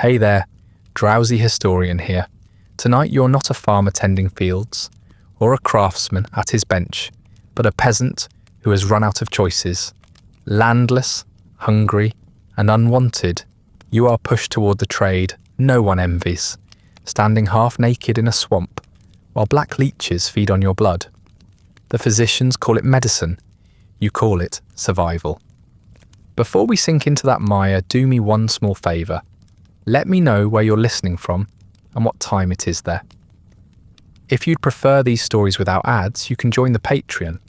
Hey there, Drowsy Historian here. Tonight you're not a farmer tending fields, or a craftsman at his bench, but a peasant who has run out of choices. Landless, hungry, and unwanted, you are pushed toward the trade no one envies, standing half naked in a swamp, while black leeches feed on your blood. The physicians call it medicine, you call it survival. Before we sink into that mire, do me one small favour. Let me know where you're listening from and what time it is there. If you'd prefer these stories without ads, you can join the Patreon.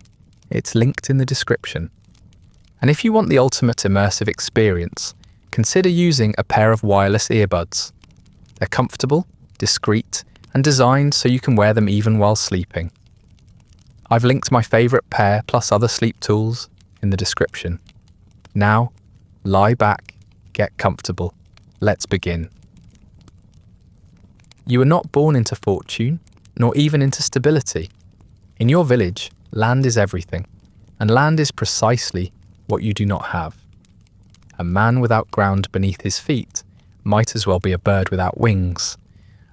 It's linked in the description. And if you want the ultimate immersive experience, consider using a pair of wireless earbuds. They're comfortable, discreet, and designed so you can wear them even while sleeping. I've linked my favourite pair plus other sleep tools in the description. Now, lie back, get comfortable. Let's begin. You were not born into fortune, nor even into stability. In your village, land is everything, and land is precisely what you do not have. A man without ground beneath his feet might as well be a bird without wings.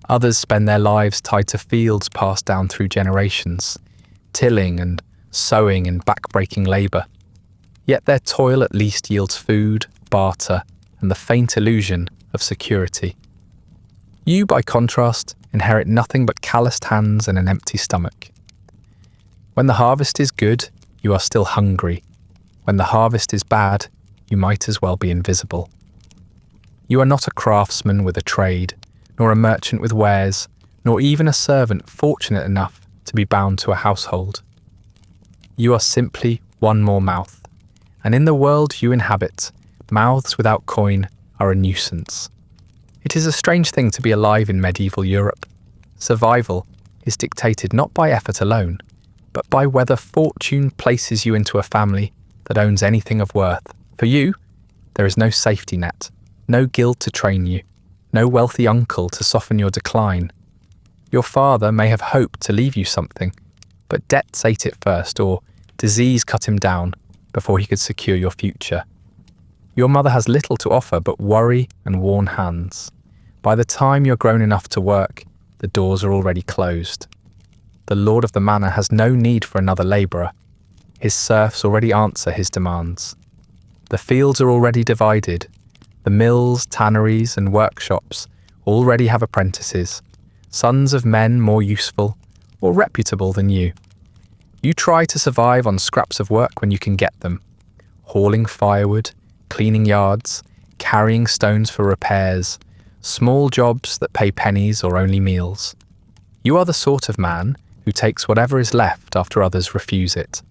Others spend their lives tied to fields passed down through generations, tilling and sowing in back-breaking labour. Yet their toil at least yields food, barter, and the faint illusion of security. You, by contrast, inherit nothing but calloused hands and an empty stomach. When the harvest is good, you are still hungry. When the harvest is bad, you might as well be invisible. You are not a craftsman with a trade, nor a merchant with wares, nor even a servant fortunate enough to be bound to a household. You are simply one more mouth, and in the world you inhabit, mouths without coin are a nuisance. It is a strange thing to be alive in medieval Europe. Survival is dictated not by effort alone, but by whether fortune places you into a family that owns anything of worth. For you, there is no safety net, no guild to train you, no wealthy uncle to soften your decline. Your father may have hoped to leave you something, but debts ate it first, or disease cut him down before he could secure your future. Your mother has little to offer but worry and worn hands. By the time you're grown enough to work, the doors are already closed. The lord of the manor has no need for another labourer. His serfs already answer his demands. The fields are already divided. The mills, tanneries, and workshops already have apprentices, sons of men more useful or reputable than you. You try to survive on scraps of work when you can get them, hauling firewood, cleaning yards, carrying stones for repairs, small jobs that pay pennies or only meals. You are the sort of man who takes whatever is left after others refuse it.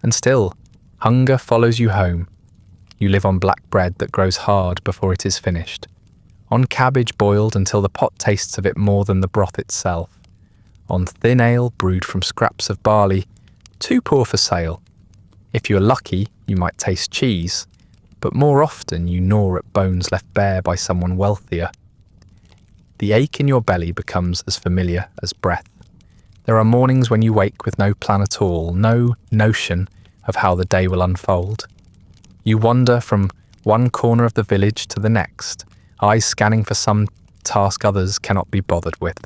And still, hunger follows you home. You live on black bread that grows hard before it is finished, on cabbage boiled until the pot tastes of it more than the broth itself, on thin ale brewed from scraps of barley, too poor for sale. If you are lucky, you might taste cheese, but more often you gnaw at bones left bare by someone wealthier. The ache in your belly becomes as familiar as breath. There are mornings when you wake with no plan at all, no notion of how the day will unfold. You wander from one corner of the village to the next, eyes scanning for some task others cannot be bothered with.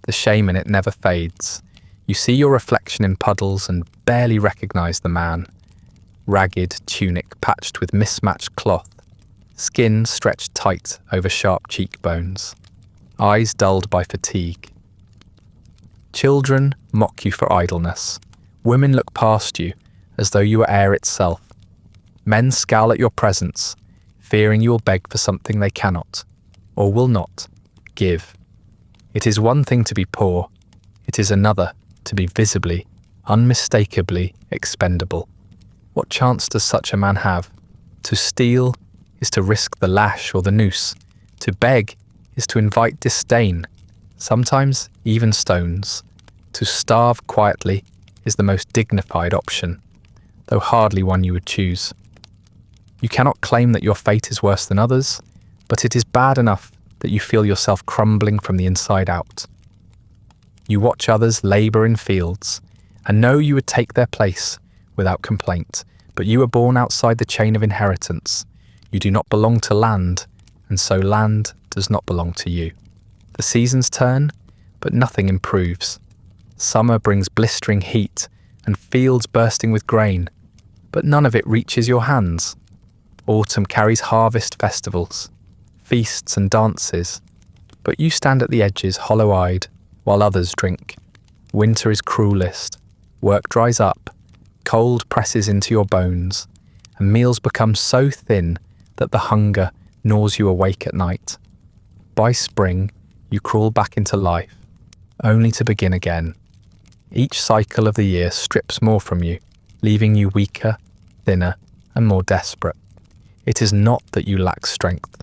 The shame in it never fades. You see your reflection in puddles and barely recognise the man. Ragged tunic patched with mismatched cloth, skin stretched tight over sharp cheekbones, eyes dulled by fatigue. Children mock you for idleness. Women look past you as though you were air itself. Men scowl at your presence, fearing you will beg for something they cannot, or will not, give. It is one thing to be poor, it is another to be visibly, unmistakably expendable. What chance does such a man have? To steal is to risk the lash or the noose. To beg is to invite disdain, sometimes even stones. To starve quietly is the most dignified option, though hardly one you would choose. You cannot claim that your fate is worse than others, but it is bad enough that you feel yourself crumbling from the inside out. You watch others labour in fields and know you would take their place without complaint, but you were born outside the chain of inheritance. You do not belong to land, and so land does not belong to you. The seasons turn, but nothing improves. Summer brings blistering heat and fields bursting with grain, but none of it reaches your hands. Autumn carries harvest festivals, feasts and dances, but you stand at the edges hollow-eyed while others drink. Winter is cruelest, work dries up, cold presses into your bones, and meals become so thin that the hunger gnaws you awake at night. By spring, you crawl back into life, only to begin again. Each cycle of the year strips more from you, leaving you weaker, thinner, and more desperate. It is not that you lack strength.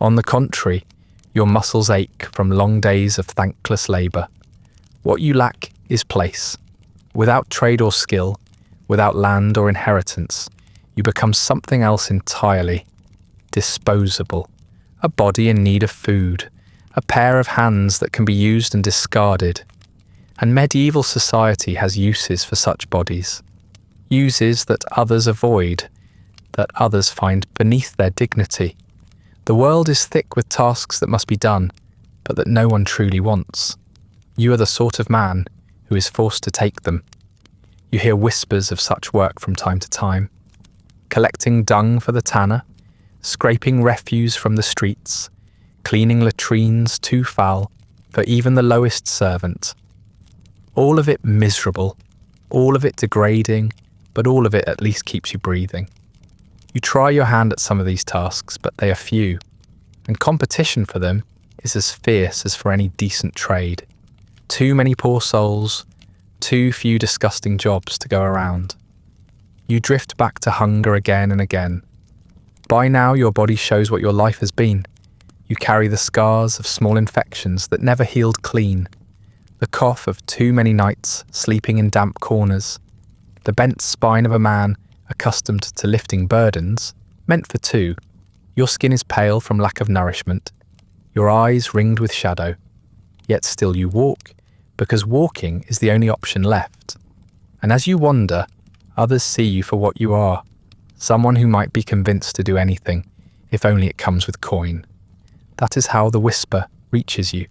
On the contrary, your muscles ache from long days of thankless labour. What you lack is place. Without trade or skill, without land or inheritance, you become something else entirely. Disposable. A body in need of food. A pair of hands that can be used and discarded. And medieval society has uses for such bodies. Uses that others avoid, that others find beneath their dignity. The world is thick with tasks that must be done, but that no one truly wants. You are the sort of man who is forced to take them. You hear whispers of such work from time to time. Collecting dung for the tanner, scraping refuse from the streets, cleaning latrines too foul for even the lowest servant. All of it miserable, all of it degrading, but all of it at least keeps you breathing. You try your hand at some of these tasks, but they are few, and competition for them is as fierce as for any decent trade. Too many poor souls, too few disgusting jobs to go around. You drift back to hunger again and again. By now your body shows what your life has been. You carry the scars of small infections that never healed clean, the cough of too many nights sleeping in damp corners, the bent spine of a man accustomed to lifting burdens, meant for two. Your skin is pale from lack of nourishment, your eyes ringed with shadow, yet still you walk, because walking is the only option left. And as you wander, others see you for what you are, someone who might be convinced to do anything, if only it comes with coin. That is how the whisper reaches you.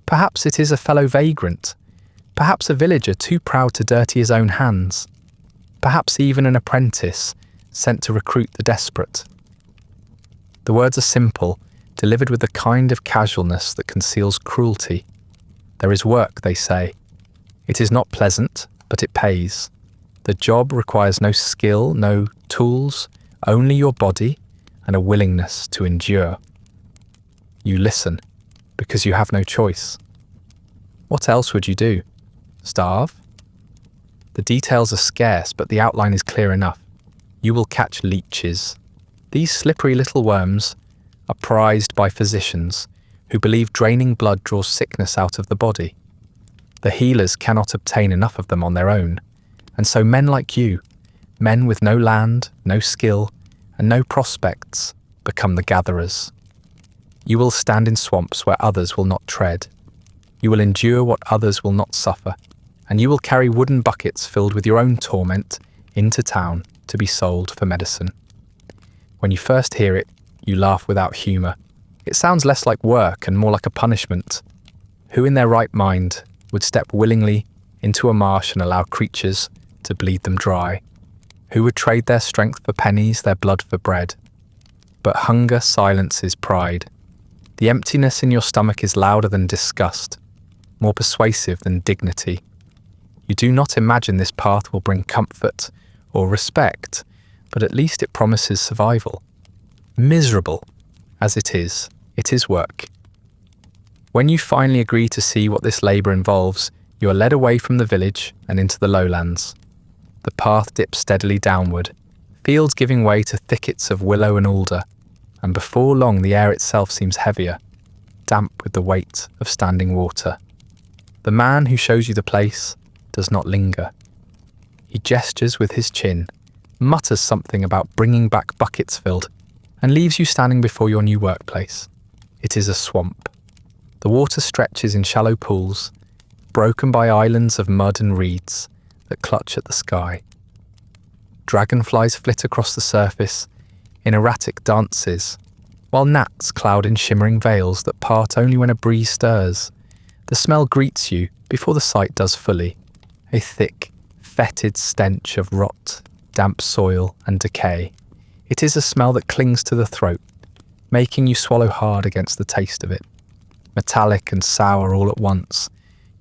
Perhaps it is a fellow vagrant, perhaps a villager too proud to dirty his own hands, perhaps even an apprentice sent to recruit the desperate. The words are simple, delivered with the kind of casualness that conceals cruelty. There is work, they say. It is not pleasant, but it pays. The job requires no skill, no tools, only your body and a willingness to endure. You listen, because you have no choice. What else would you do? Starve? The details are scarce, but the outline is clear enough. You will catch leeches. These slippery little worms are prized by physicians who believe draining blood draws sickness out of the body. The healers cannot obtain enough of them on their own, and so men like you, men with no land, no skill, and no prospects, become the gatherers. You will stand in swamps where others will not tread. You will endure what others will not suffer, and you will carry wooden buckets filled with your own torment into town to be sold for medicine. When you first hear it, you laugh without humour. It sounds less like work and more like a punishment. Who in their right mind would step willingly into a marsh and allow creatures to bleed them dry? Who would trade their strength for pennies, their blood for bread? But hunger silences pride. The emptiness in your stomach is louder than disgust, more persuasive than dignity. You do not imagine this path will bring comfort or respect, but at least it promises survival. Miserable as it is work. When you finally agree to see what this labour involves, you are led away from the village and into the lowlands. The path dips steadily downward, fields giving way to thickets of willow and alder, and before long the air itself seems heavier, damp with the weight of standing water. The man who shows you the place does not linger. He gestures with his chin, mutters something about bringing back buckets filled, and leaves you standing before your new workplace. It is a swamp. The water stretches in shallow pools, broken by islands of mud and reeds that clutch at the sky. Dragonflies flit across the surface in erratic dances, while gnats cloud in shimmering veils that part only when a breeze stirs. The smell greets you before the sight does fully, a thick, fetid stench of rot, damp soil and decay. It is a smell that clings to the throat, making you swallow hard against the taste of it. Metallic and sour all at once.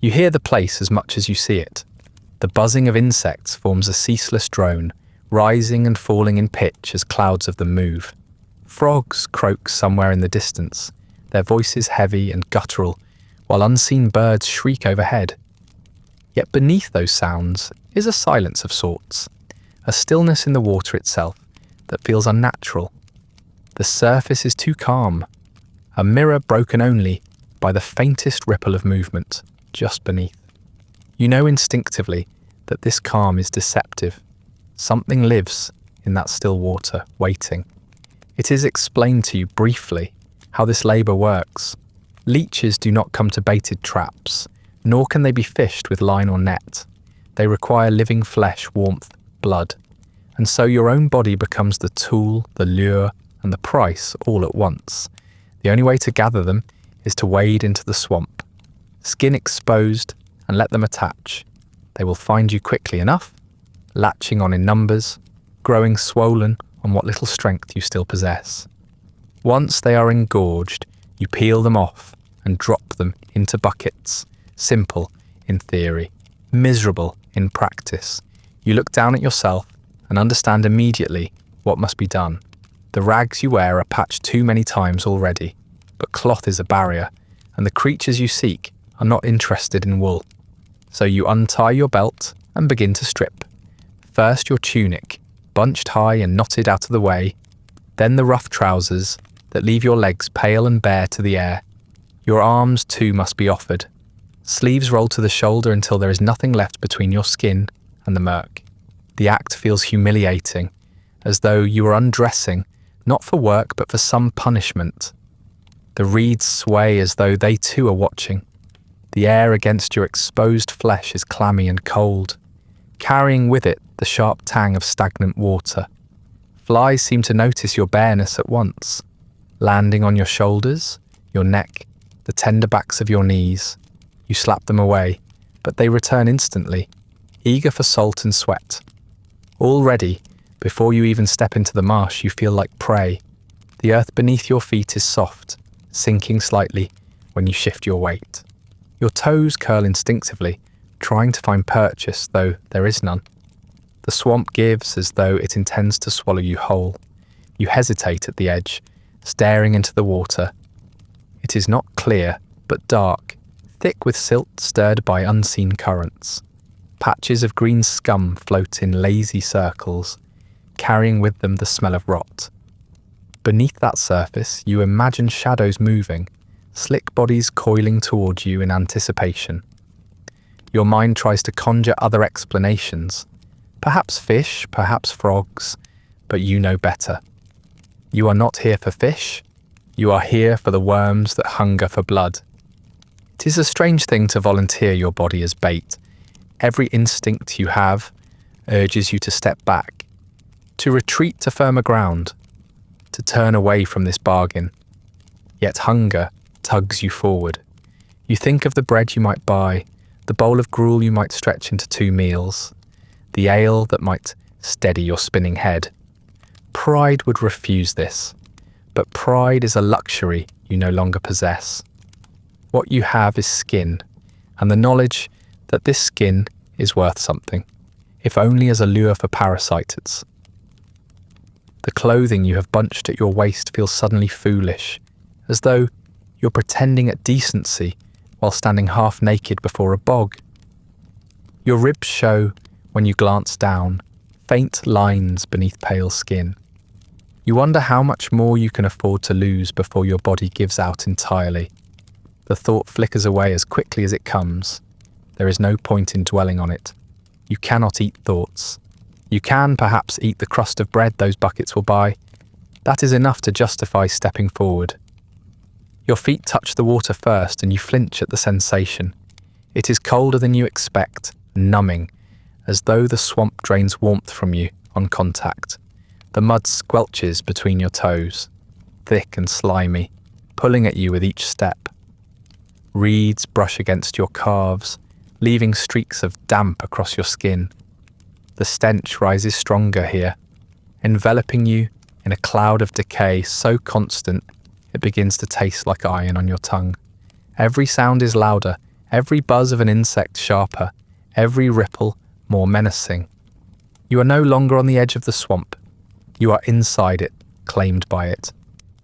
You hear the place as much as you see it. The buzzing of insects forms a ceaseless drone, rising and falling in pitch as clouds of them move. Frogs croak somewhere in the distance, their voices heavy and guttural, while unseen birds shriek overhead. Yet beneath those sounds is a silence of sorts, a stillness in the water itself that feels unnatural. The surface is too calm, a mirror broken only by the faintest ripple of movement just beneath. You know instinctively that this calm is deceptive. Something lives in that still water, waiting. It is explained to you briefly how this labour works. Leeches do not come to baited traps, nor can they be fished with line or net. They require living flesh, warmth, blood. And so your own body becomes the tool, the lure, and the price all at once. The only way to gather them is to wade into the swamp. Skin exposed, and let them attach. They will find you quickly enough, latching on in numbers, growing swollen on what little strength you still possess. Once they are engorged, you peel them off and drop them into buckets, simple in theory, miserable in practice. You look down at yourself and understand immediately what must be done. The rags you wear are patched too many times already, but cloth is a barrier, and the creatures you seek are not interested in wool. So you untie your belt and begin to strip. First your tunic, bunched high and knotted out of the way, then the rough trousers that leave your legs pale and bare to the air. Your arms too must be offered. Sleeves roll to the shoulder until there is nothing left between your skin and the murk. The act feels humiliating, as though you are undressing, not for work but for some punishment. The reeds sway as though they too are watching. The air against your exposed flesh is clammy and cold, carrying with it the sharp tang of stagnant water. Flies seem to notice your bareness at once, landing on your shoulders, your neck, the tender backs of your knees. You slap them away, but they return instantly, eager for salt and sweat. Already, before you even step into the marsh, you feel like prey. The earth beneath your feet is soft, sinking slightly when you shift your weight. Your toes curl instinctively, trying to find purchase, though there is none. The swamp gives as though it intends to swallow you whole. You hesitate at the edge, staring into the water. It is not clear, but dark, thick with silt stirred by unseen currents. Patches of green scum float in lazy circles, carrying with them the smell of rot. Beneath that surface, you imagine shadows moving, slick bodies coiling towards you in anticipation. Your mind tries to conjure other explanations, perhaps fish, perhaps frogs, but you know better. You are not here for fish, you are here for the worms that hunger for blood. It is a strange thing to volunteer your body as bait. Every instinct you have urges you to step back, to retreat to firmer ground, to turn away from this bargain. Yet hunger tugs you forward. You think of the bread you might buy, the bowl of gruel you might stretch into 2 meals, the ale that might steady your spinning head. Pride would refuse this, but pride is a luxury you no longer possess. What you have is skin, and the knowledge that this skin is worth something, if only as a lure for parasites. The clothing you have bunched at your waist feels suddenly foolish, as though you're pretending at decency while standing half naked before a bog. Your ribs show when you glance down, faint lines beneath pale skin. You wonder how much more you can afford to lose before your body gives out entirely. The thought flickers away as quickly as it comes. There is no point in dwelling on it. You cannot eat thoughts. You can perhaps eat the crust of bread those buckets will buy. That is enough to justify stepping forward. Your feet touch the water first and you flinch at the sensation. It is colder than you expect, numbing, as though the swamp drains warmth from you on contact. The mud squelches between your toes. thick and slimy, pulling at you with each step. Reeds brush against your calves, leaving streaks of damp across your skin. The stench rises stronger here, enveloping you in a cloud of decay so constant it begins to taste like iron on your tongue. Every sound is louder, every buzz of an insect sharper, every ripple more menacing. You are no longer on the edge of the swamp. You are inside it, claimed by it.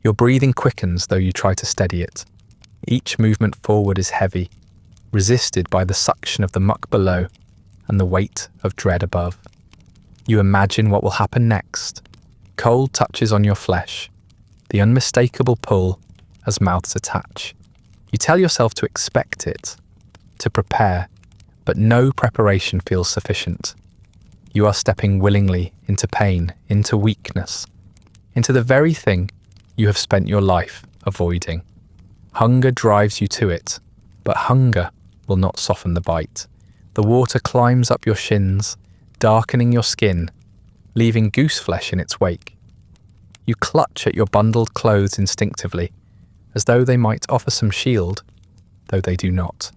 Your breathing quickens though you try to steady it. Each movement forward is heavy, resisted by the suction of the muck below and the weight of dread above. You imagine what will happen next. Cold touches on your flesh, the unmistakable pull as mouths attach. You tell yourself to expect it, to prepare, but no preparation feels sufficient. You are stepping willingly into pain, into weakness, into the very thing you have spent your life avoiding. Hunger drives you to it, but hunger will not soften the bite. The water climbs up your shins, darkening your skin, leaving goose flesh in its wake. You clutch at your bundled clothes instinctively, as though they might offer some shield, though they do not.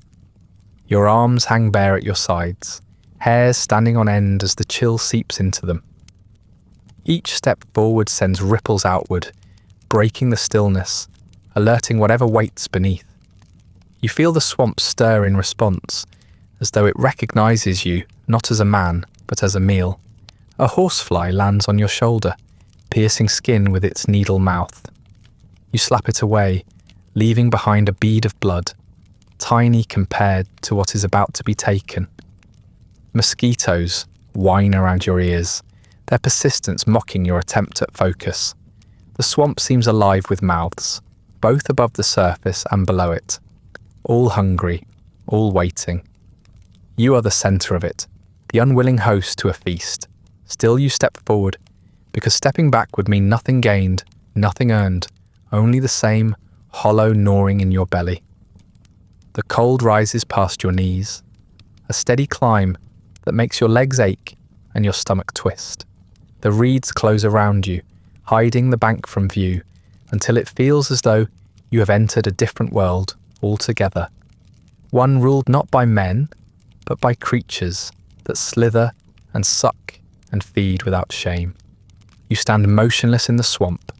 Your arms hang bare at your sides, hairs standing on end as the chill seeps into them. Each step forward sends ripples outward, breaking the stillness, alerting whatever waits beneath. You feel the swamp stir in response, as though it recognizes you not as a man, but as a meal. A horsefly lands on your shoulder, piercing skin with its needle mouth. You slap it away, leaving behind a bead of blood, tiny compared to what is about to be taken. Mosquitoes whine around your ears, their persistence mocking your attempt at focus. The swamp seems alive with mouths, both above the surface and below it, all hungry, all waiting. You are the centre of it, the unwilling host to a feast. Still you step forward, because stepping back would mean nothing gained, nothing earned, only the same hollow gnawing in your belly. The cold rises past your knees, a steady climb that makes your legs ache and your stomach twist. The reeds close around you, hiding the bank from view, until it feels as though you have entered a different world altogether. One ruled not by men, but by creatures that slither and suck and feed without shame. You stand motionless in the swamp,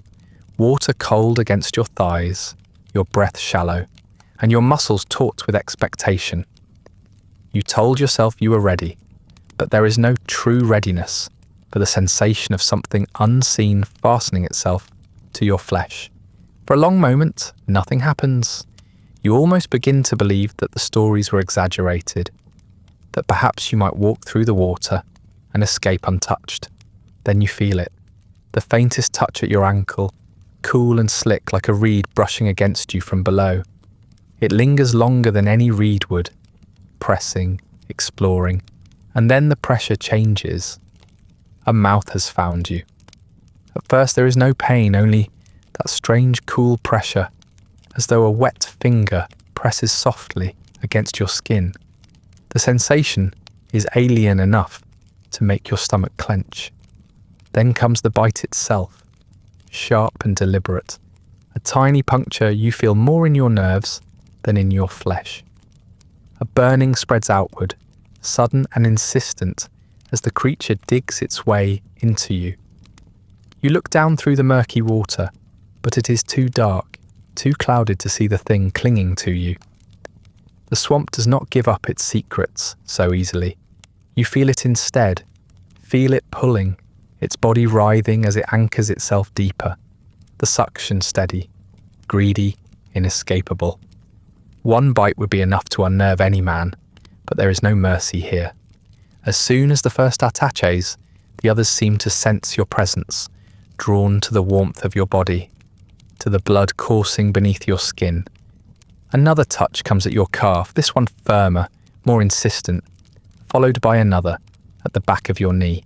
water cold against your thighs, your breath shallow, and your muscles taut with expectation. You told yourself you were ready, but there is no true readiness for the sensation of something unseen fastening itself to your flesh. For a long moment, nothing happens. You almost begin to believe that the stories were exaggerated, that perhaps you might walk through the water and escape untouched. Then you feel it, the faintest touch at your ankle, cool and slick like a reed brushing against you from below. It lingers longer than any reed would, pressing, exploring, and then the pressure changes. A mouth has found you. At first there is no pain, only that strange cool pressure, as though a wet finger presses softly against your skin. The sensation is alien enough to make your stomach clench. Then comes the bite itself, sharp and deliberate. A tiny puncture you feel more in your nerves than in your flesh. A burning spreads outward, sudden and insistent, as the creature digs its way into you. You look down through the murky water, but it is too dark, too clouded to see the thing clinging to you. The swamp does not give up its secrets so easily. You feel it instead, feel it pulling, its body writhing as it anchors itself deeper, the suction steady, greedy, inescapable. One bite would be enough to unnerve any man, but there is no mercy here. As soon as the first attaches, the others seem to sense your presence, drawn to the warmth of your body, to the blood coursing beneath your skin. Another touch comes at your calf, this one firmer, more insistent, followed by another at the back of your knee.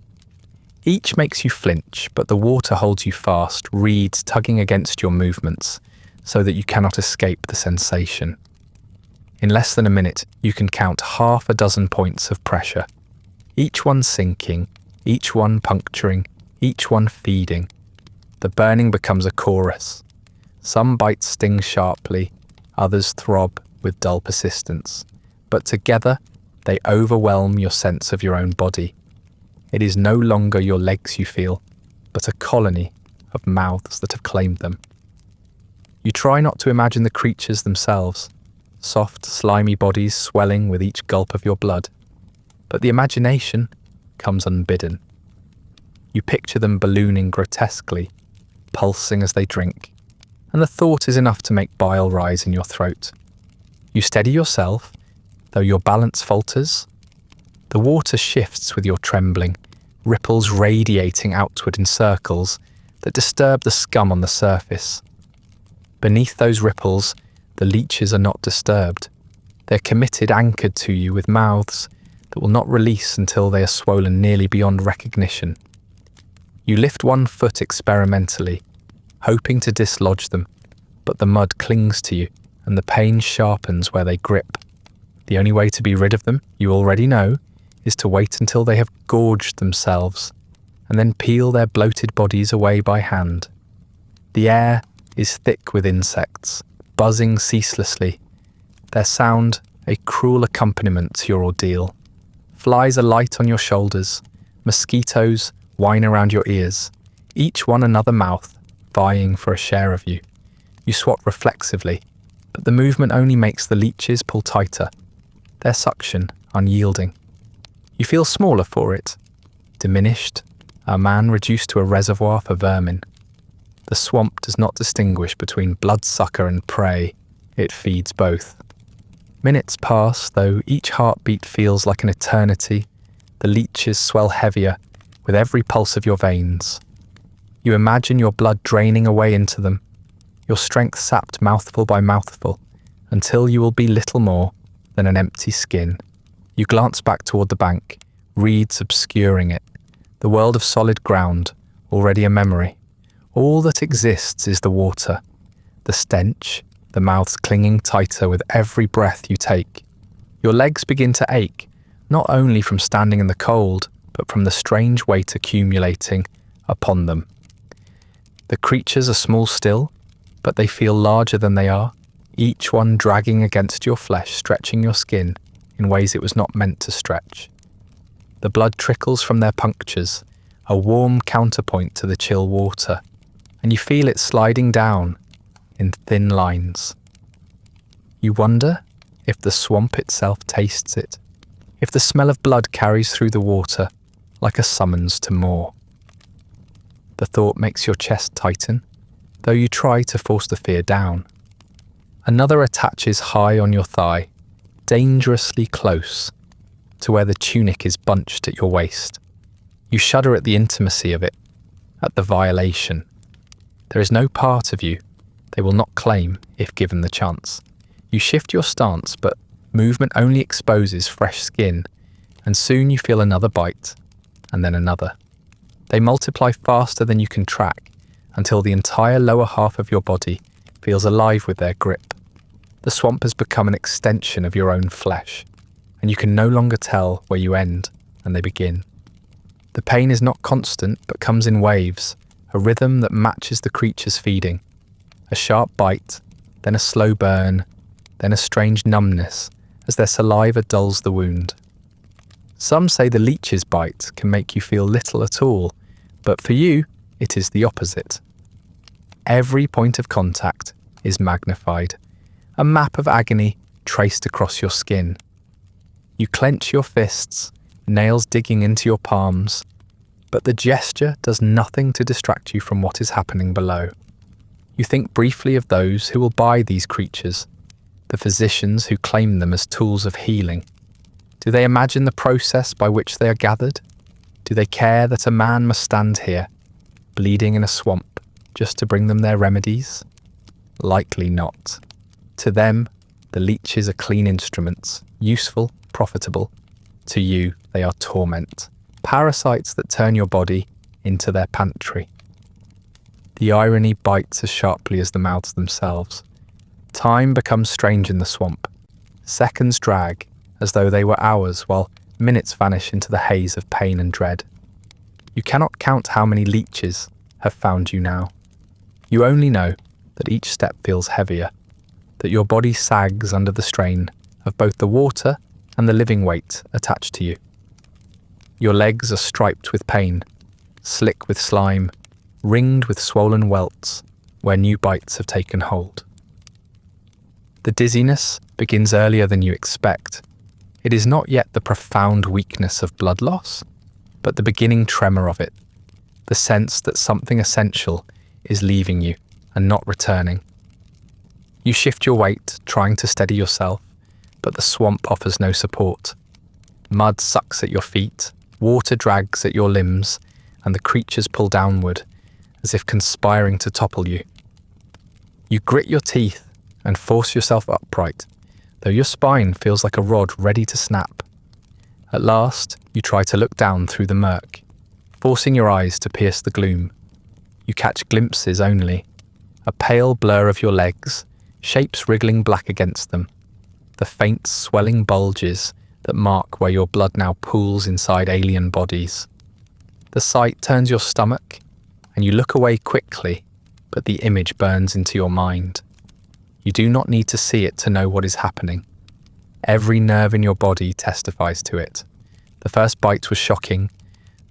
Each makes you flinch, but the water holds you fast, reeds tugging against your movements, so that you cannot escape the sensation. In less than a minute, you can count 6 points of pressure, each one sinking, each one puncturing, each one feeding. The burning becomes a chorus. Some bites sting sharply, others throb with dull persistence, but together they overwhelm your sense of your own body. It is no longer your legs you feel, but a colony of mouths that have claimed them. You try not to imagine the creatures themselves, soft, slimy bodies swelling with each gulp of your blood, but the imagination comes unbidden. You picture them ballooning grotesquely, pulsing as they drink, and the thought is enough to make bile rise in your throat. You steady yourself, though your balance falters. The water shifts with your trembling, ripples radiating outward in circles that disturb the scum on the surface. Beneath those ripples, the leeches are not disturbed. They're committed, anchored to you with mouths that will not release until they are swollen nearly beyond recognition. You lift one foot experimentally, hoping to dislodge them, but the mud clings to you and the pain sharpens where they grip. The only way to be rid of them, you already know, is to wait until they have gorged themselves and then peel their bloated bodies away by hand. The air is thick with insects, buzzing ceaselessly, their sound a cruel accompaniment to your ordeal. Flies alight on your shoulders, mosquitoes whine around your ears, each one another mouth vying for a share of you. You swat reflexively, but the movement only makes the leeches pull tighter, their suction unyielding. You feel smaller for it, diminished, a man reduced to a reservoir for vermin. The swamp does not distinguish between bloodsucker and prey, it feeds both. Minutes pass, though each heartbeat feels like an eternity. The leeches swell heavier with every pulse of your veins. You imagine your blood draining away into them, your strength sapped mouthful by mouthful, until you will be little more than an empty skin. You glance back toward the bank, reeds obscuring it, the world of solid ground, already a memory. All that exists is the water, the stench, the mouths clinging tighter with every breath you take. Your legs begin to ache, not only from standing in the cold, but from the strange weight accumulating upon them. The creatures are small still, but they feel larger than they are, each one dragging against your flesh, stretching your skin in ways it was not meant to stretch. The blood trickles from their punctures, a warm counterpoint to the chill water, and you feel it sliding down in thin lines. You wonder if the swamp itself tastes it, if the smell of blood carries through the water like a summons to more. The thought makes your chest tighten, though you try to force the fear down. Another attaches high on your thigh, dangerously close to where the tunic is bunched at your waist. You shudder at the intimacy of it, at the violation. There is no part of you they will not claim if given the chance. You shift your stance, but movement only exposes fresh skin, and soon you feel another bite, and then another. They multiply faster than you can track, until the entire lower half of your body feels alive with their grip. The swamp has become an extension of your own flesh, and you can no longer tell where you end and they begin. The pain is not constant, but comes in waves, a rhythm that matches the creature's feeding. A sharp bite, then a slow burn, then a strange numbness as their saliva dulls the wound. Some say the leech's bite can make you feel little at all, but for you, it is the opposite. Every point of contact is magnified, a map of agony traced across your skin. You clench your fists, nails digging into your palms, but the gesture does nothing to distract you from what is happening below. You think briefly of those who will buy these creatures, the physicians who claim them as tools of healing. Do they imagine the process by which they are gathered? Do they care that a man must stand here, bleeding in a swamp, just to bring them their remedies? Likely not. To them, the leeches are clean instruments, useful, profitable. To you, they are torment, parasites that turn your body into their pantry. The irony bites as sharply as the mouths themselves. Time becomes strange in the swamp. Seconds drag as though they were hours, while minutes vanish into the haze of pain and dread. You cannot count how many leeches have found you now. You only know that each step feels heavier, that your body sags under the strain of both the water and the living weight attached to you. Your legs are striped with pain, slick with slime, ringed with swollen welts where new bites have taken hold. The dizziness begins earlier than you expect. It is not yet the profound weakness of blood loss, but the beginning tremor of it, the sense that something essential is leaving you and not returning. You shift your weight, trying to steady yourself, but the swamp offers no support. Mud sucks at your feet, water drags at your limbs, and the creatures pull downward, as if conspiring to topple you. You grit your teeth and force yourself upright, though your spine feels like a rod ready to snap. At last, you try to look down through the murk, forcing your eyes to pierce the gloom. You catch glimpses only, a pale blur of your legs, shapes wriggling black against them, the faint swelling bulges that mark where your blood now pools inside alien bodies. The sight turns your stomach, and you look away quickly, but the image burns into your mind. You do not need to see it to know what is happening. Every nerve in your body testifies to it. The first bite was shocking,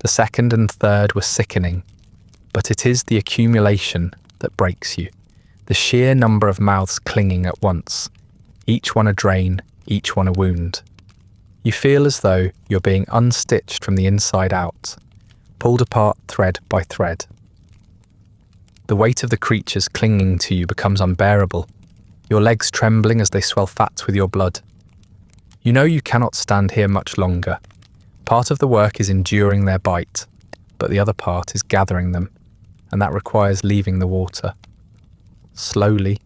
the second and third were sickening, but it is the accumulation that breaks you, the sheer number of mouths clinging at once, each one a drain, each one a wound. You feel as though you're being unstitched from the inside out, pulled apart thread by thread. The weight of the creatures clinging to you becomes unbearable, your legs trembling as they swell fat with your blood. You know you cannot stand here much longer. Part of the work is enduring their bite, but the other part is gathering them, and that requires leaving the water. Slowly,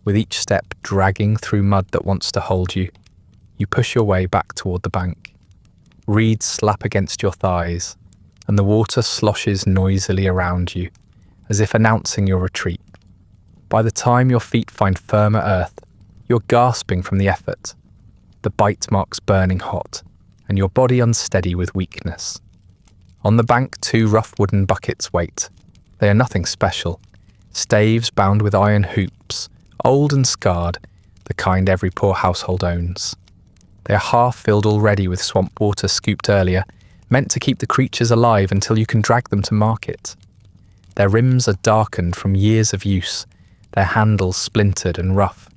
with each step dragging through mud that wants to hold you, you push your way back toward the bank. Reeds slap against your thighs, and the water sloshes noisily around you, as if announcing your retreat. By the time your feet find firmer earth, you're gasping from the effort, the bite marks burning hot, and your body unsteady with weakness. On the bank, 2 rough wooden buckets wait. They are nothing special. Staves bound with iron hoops, old and scarred, the kind every poor household owns. They are half filled already with swamp water scooped earlier, meant to keep the creatures alive until you can drag them to market. Their rims are darkened from years of use, their handles splintered and rough.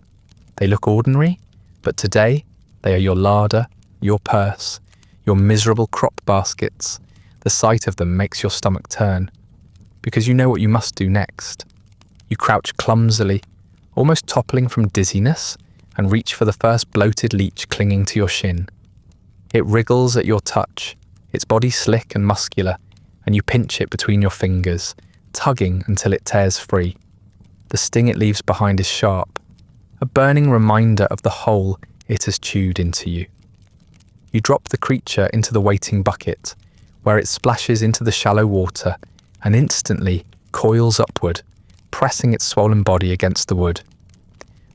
They look ordinary, but today they are your larder, your purse, your miserable crop baskets. The sight of them makes your stomach turn, because you know what you must do next. You crouch clumsily, almost toppling from dizziness, and reach for the first bloated leech clinging to your shin. It wriggles at your touch, its body slick and muscular, and you pinch it between your fingers, tugging until it tears free. The sting it leaves behind is sharp, a burning reminder of the hole it has chewed into you. You drop the creature into the waiting bucket, where it splashes into the shallow water and instantly coils upward, pressing its swollen body against the wood.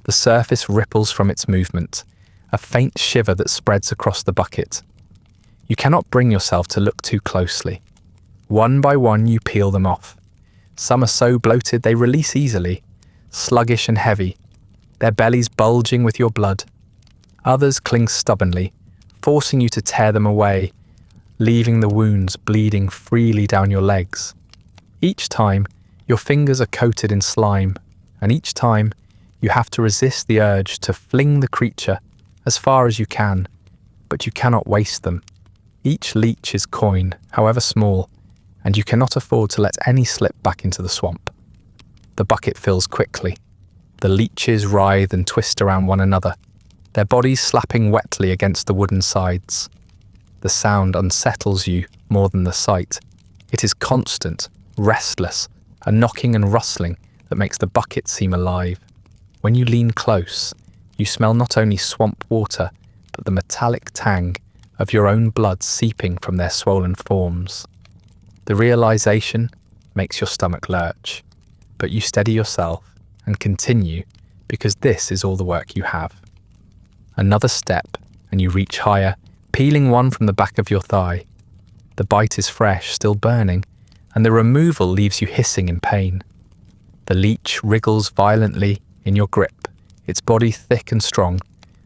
The surface ripples from its movement, a faint shiver that spreads across the bucket. You cannot bring yourself to look too closely. One by one you peel them off. Some are so bloated they release easily, sluggish and heavy, their bellies bulging with your blood. Others cling stubbornly, forcing you to tear them away, leaving the wounds bleeding freely down your legs. Each time, your fingers are coated in slime, and each time, you have to resist the urge to fling the creature as far as you can, but you cannot waste them. Each leech is coin, however small, and you cannot afford to let any slip back into the swamp. The bucket fills quickly. The leeches writhe and twist around one another, their bodies slapping wetly against the wooden sides. The sound unsettles you more than the sight. It is constant, restless, a knocking and rustling that makes the bucket seem alive. When you lean close, you smell not only swamp water, but the metallic tang of your own blood seeping from their swollen forms. The realization makes your stomach lurch, but you steady yourself and continue because this is all the work you have. Another step and you reach higher, peeling one from the back of your thigh. The bite is fresh, still burning, and the removal leaves you hissing in pain. The leech wriggles violently in your grip, its body thick and strong,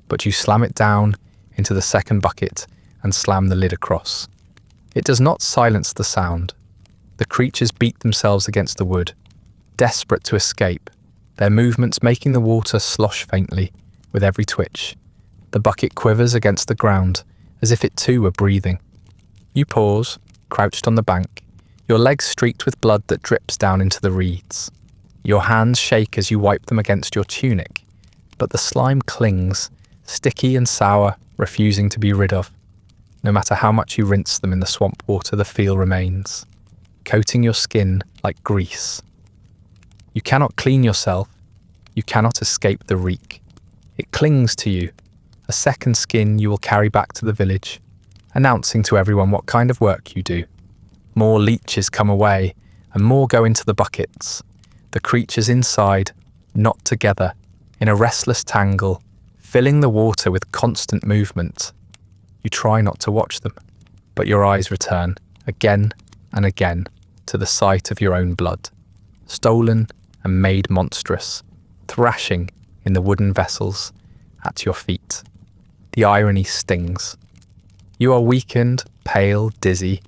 but you slam it down into the second bucket and slam the lid across. It does not silence the sound. The creatures beat themselves against the wood, desperate to escape, their movements making the water slosh faintly with every twitch. The bucket quivers against the ground, as if it too were breathing. You pause, crouched on the bank, your legs streaked with blood that drips down into the reeds. Your hands shake as you wipe them against your tunic, but the slime clings, sticky and sour, refusing to be rid of. No matter how much you rinse them in the swamp water, the feel remains, coating your skin like grease. You cannot clean yourself, you cannot escape the reek. It clings to you, a second skin you will carry back to the village, announcing to everyone what kind of work you do. More leeches come away, and more go into the buckets. The creatures inside knot together in a restless tangle, filling the water with constant movement. You try not to watch them, but your eyes return, again and again, to the sight of your own blood, stolen and made monstrous, thrashing in the wooden vessels at your feet. The irony stings. You are weakened, pale, dizzy,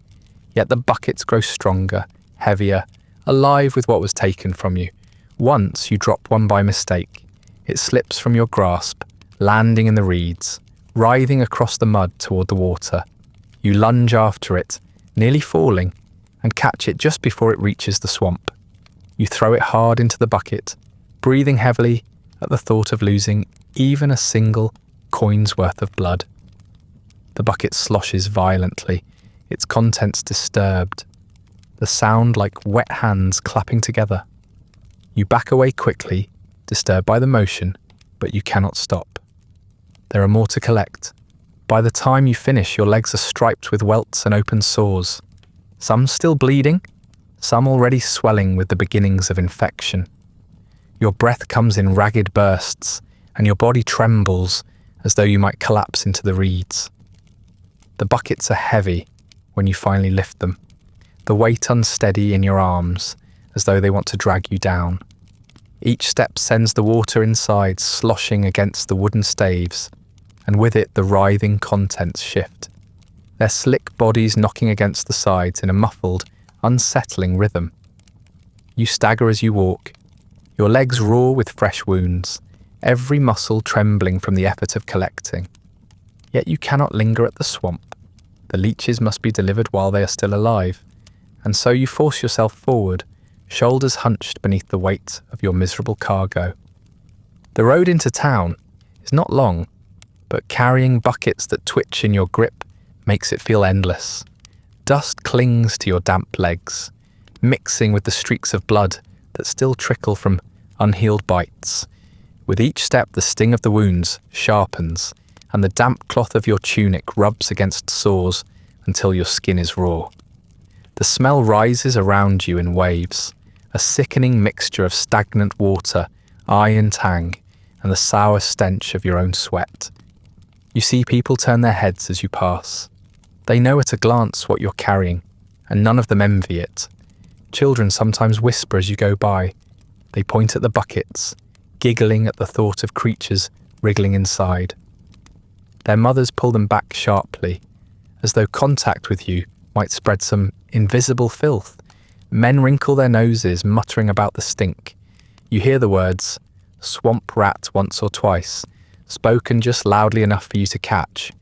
yet the buckets grow stronger, heavier, alive with what was taken from you. Once you drop one by mistake. It slips from your grasp, landing in the reeds, writhing across the mud toward the water. You lunge after it, nearly falling, and catch it just before it reaches the swamp. You throw it hard into the bucket, breathing heavily at the thought of losing even a single coin's worth of blood. The bucket sloshes violently, its contents disturbed, the sound like wet hands clapping together. You back away quickly, disturbed by the motion, but you cannot stop. There are more to collect. By the time you finish, your legs are striped with welts and open sores, some still bleeding, some already swelling with the beginnings of infection. Your breath comes in ragged bursts, and your body trembles as though you might collapse into the reeds. The buckets are heavy when you finally lift them, the weight unsteady in your arms, as though they want to drag you down. Each step sends the water inside sloshing against the wooden staves, and with it the writhing contents shift, their slick bodies knocking against the sides in a muffled, unsettling rhythm. You stagger as you walk, your legs raw with fresh wounds, every muscle trembling from the effort of collecting. Yet you cannot linger at the swamp. The leeches must be delivered while they are still alive, and so you force yourself forward, shoulders hunched beneath the weight of your miserable cargo. The road into town is not long, but carrying buckets that twitch in your grip makes it feel endless. Dust clings to your damp legs, mixing with the streaks of blood that still trickle from unhealed bites. With each step, the sting of the wounds sharpens, and the damp cloth of your tunic rubs against sores until your skin is raw. The smell rises around you in waves, a sickening mixture of stagnant water, iron tang, and the sour stench of your own sweat. You see people turn their heads as you pass. They know at a glance what you're carrying, and none of them envy it. Children sometimes whisper as you go by. They point at the buckets, giggling at the thought of creatures wriggling inside. Their mothers pull them back sharply, as though contact with you might spread some invisible filth. Men wrinkle their noses, muttering about the stink. You hear the words, swamp rat, once or twice, spoken just loudly enough for you to catch,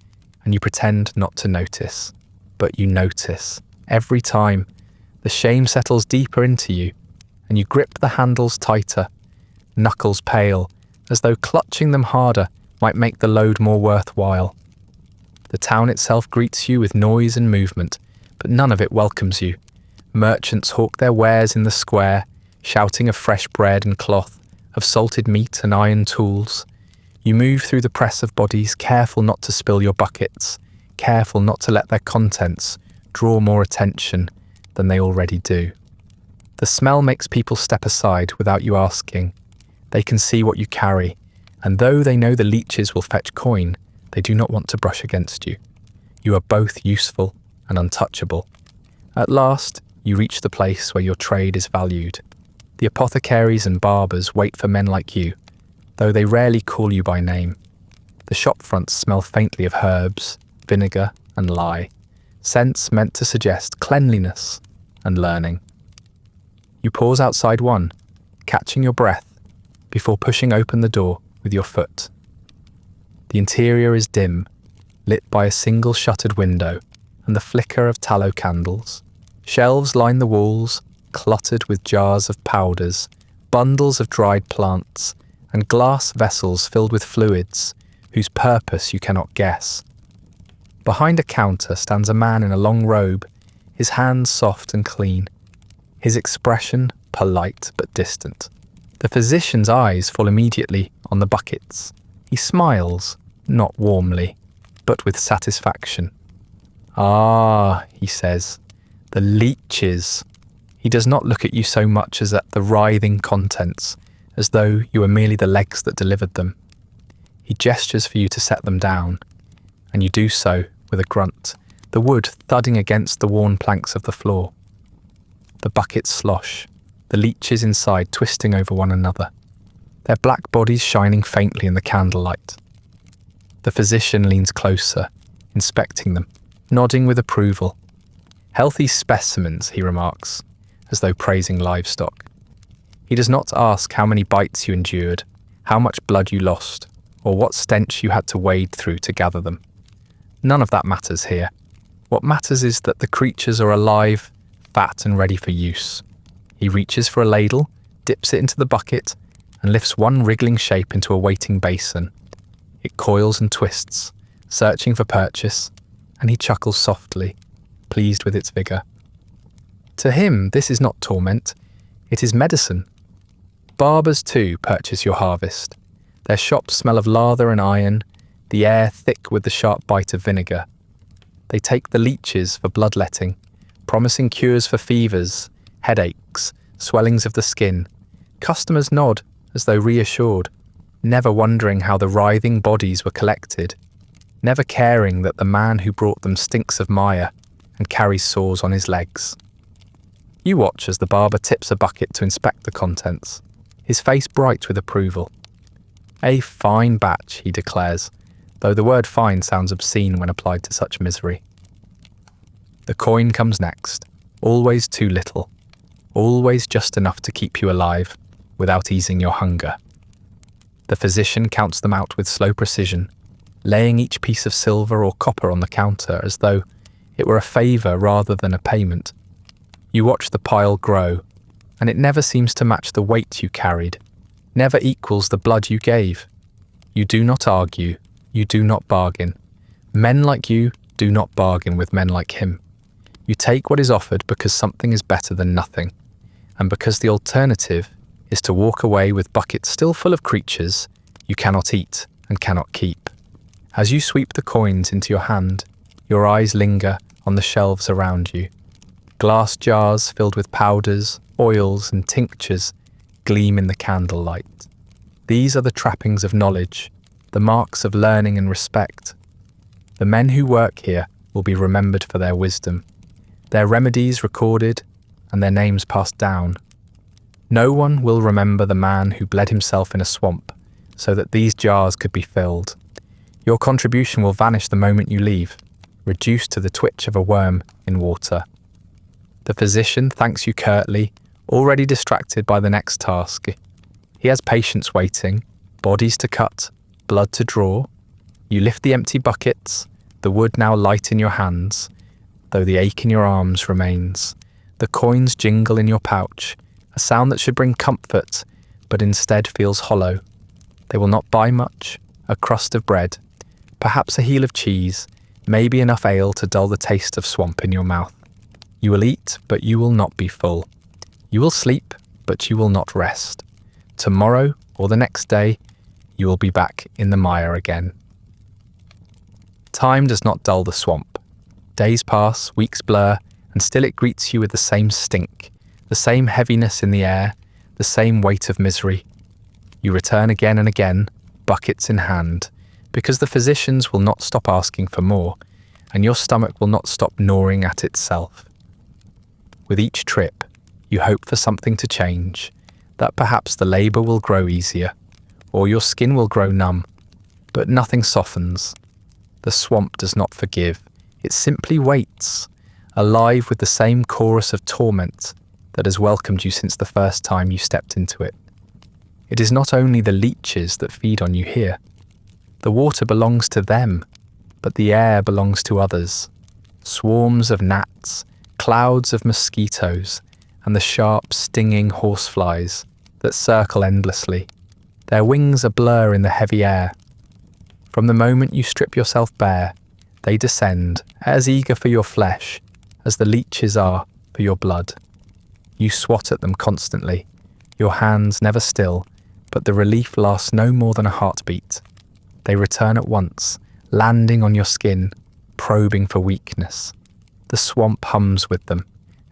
and you pretend not to notice. But you notice. Every time, the shame settles deeper into you, and you grip the handles tighter, knuckles pale, as though clutching them harder might make the load more worthwhile. The town itself greets you with noise and movement, but none of it welcomes you. Merchants hawk their wares in the square, shouting of fresh bread and cloth, of salted meat and iron tools. You move through the press of bodies, careful not to spill your buckets, careful not to let their contents draw more attention than they already do. The smell makes people step aside without you asking. They can see what you carry, and though they know the leeches will fetch coin, they do not want to brush against you. You are both useful and untouchable. At last, you reach the place where your trade is valued. The apothecaries and barbers wait for men like you, though they rarely call you by name. The shop fronts smell faintly of herbs, vinegar, and lye, scents meant to suggest cleanliness and learning. You pause outside one, catching your breath, before pushing open the door with your foot. The interior is dim, lit by a single shuttered window and the flicker of tallow candles. Shelves line the walls, cluttered with jars of powders, bundles of dried plants, and glass vessels filled with fluids whose purpose you cannot guess. Behind a counter stands a man in a long robe, his hands soft and clean, his expression polite but distant. The physician's eyes fall immediately on the buckets. He smiles, not warmly, but with satisfaction. "Ah," he says, "the leeches." He does not look at you so much as at the writhing contents, as though you were merely the legs that delivered them. He gestures for you to set them down, and you do so with a grunt, the wood thudding against the worn planks of the floor. The buckets slosh, the leeches inside twisting over one another, their black bodies shining faintly in the candlelight. The physician leans closer, inspecting them, nodding with approval. "Healthy specimens," he remarks, as though praising livestock. He does not ask how many bites you endured, how much blood you lost, or what stench you had to wade through to gather them. None of that matters here. What matters is that the creatures are alive, fat and ready for use. He reaches for a ladle, dips it into the bucket, and lifts one wriggling shape into a waiting basin. It coils and twists, searching for purchase, and he chuckles softly, pleased with its vigour. To him, this is not torment, it is medicine. Barbers, too, purchase your harvest. Their shops smell of lather and iron, the air thick with the sharp bite of vinegar. They take the leeches for bloodletting, promising cures for fevers, headaches, swellings of the skin. Customers nod as though reassured, never wondering how the writhing bodies were collected, never caring that the man who brought them stinks of mire and carries sores on his legs. You watch as the barber tips a bucket to inspect the contents, his face bright with approval. "A fine batch," he declares, though the word fine sounds obscene when applied to such misery. The coin comes next, always too little, always just enough to keep you alive, without easing your hunger. The physician counts them out with slow precision, laying each piece of silver or copper on the counter as though it were a favour rather than a payment. You watch the pile grow, and it never seems to match the weight you carried, never equals the blood you gave. You do not argue, you do not bargain. Men like you do not bargain with men like him. You take what is offered because something is better than nothing, and because the alternative is to walk away with buckets still full of creatures you cannot eat and cannot keep. As you sweep the coins into your hand, your eyes linger on the shelves around you. Glass jars filled with powders, oils, and tinctures gleam in the candlelight. These are the trappings of knowledge, the marks of learning and respect. The men who work here will be remembered for their wisdom, their remedies recorded, and their names passed down. No one will remember the man who bled himself in a swamp so that these jars could be filled. Your contribution will vanish the moment you leave, reduced to the twitch of a worm in water. The physician thanks you curtly, already distracted by the next task. He has patients waiting, bodies to cut, blood to draw. You lift the empty buckets, the wood now light in your hands, though the ache in your arms remains. The coins jingle in your pouch, a sound that should bring comfort, but instead feels hollow. They will not buy much, a crust of bread, perhaps a heel of cheese, maybe enough ale to dull the taste of swamp in your mouth. You will eat, but you will not be full. You will sleep, but you will not rest. Tomorrow, or the next day, you will be back in the mire again. Time does not dull the swamp. Days pass, weeks blur, and still it greets you with the same stink, the same heaviness in the air, the same weight of misery. You return again and again, buckets in hand, because the physicians will not stop asking for more, and your stomach will not stop gnawing at itself. With each trip, you hope for something to change, that perhaps the labour will grow easier, or your skin will grow numb, but nothing softens. The swamp does not forgive, it simply waits, alive with the same chorus of torment that has welcomed you since the first time you stepped into it. It is not only the leeches that feed on you here. The water belongs to them, but the air belongs to others. Swarms of gnats, clouds of mosquitoes, and the sharp, stinging horseflies that circle endlessly. Their wings a blur in the heavy air. From the moment you strip yourself bare, they descend, as eager for your flesh as the leeches are for your blood. You swat at them constantly, your hands never still, but the relief lasts no more than a heartbeat. They return at once, landing on your skin, probing for weakness. The swamp hums with them,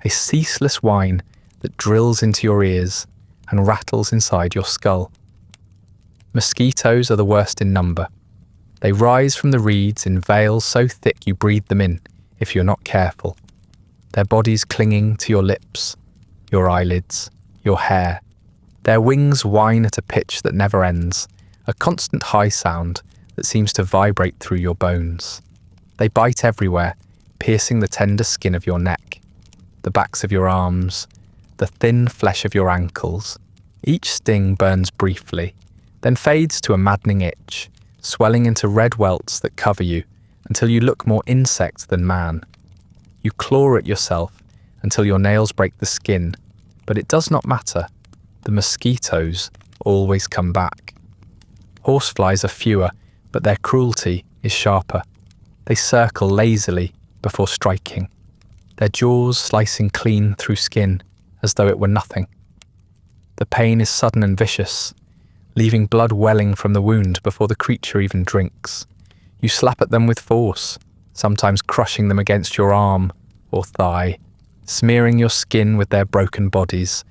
a ceaseless whine that drills into your ears and rattles inside your skull. Mosquitoes are the worst in number. They rise from the reeds in veils so thick you breathe them in if you're not careful. Their bodies clinging to your lips, your eyelids, your hair. Their wings whine at a pitch that never ends, a constant high sound that seems to vibrate through your bones. They bite everywhere, piercing the tender skin of your neck, the backs of your arms, the thin flesh of your ankles. Each sting burns briefly, then fades to a maddening itch, swelling into red welts that cover you until you look more insect than man. You claw at yourself until your nails break the skin, but it does not matter. The mosquitoes always come back. Horseflies are fewer, but their cruelty is sharper. They circle lazily before striking, their jaws slicing clean through skin as though it were nothing. The pain is sudden and vicious, leaving blood welling from the wound before the creature even drinks. You slap at them with force, sometimes crushing them against your arm or thigh, smearing your skin with their broken bodies.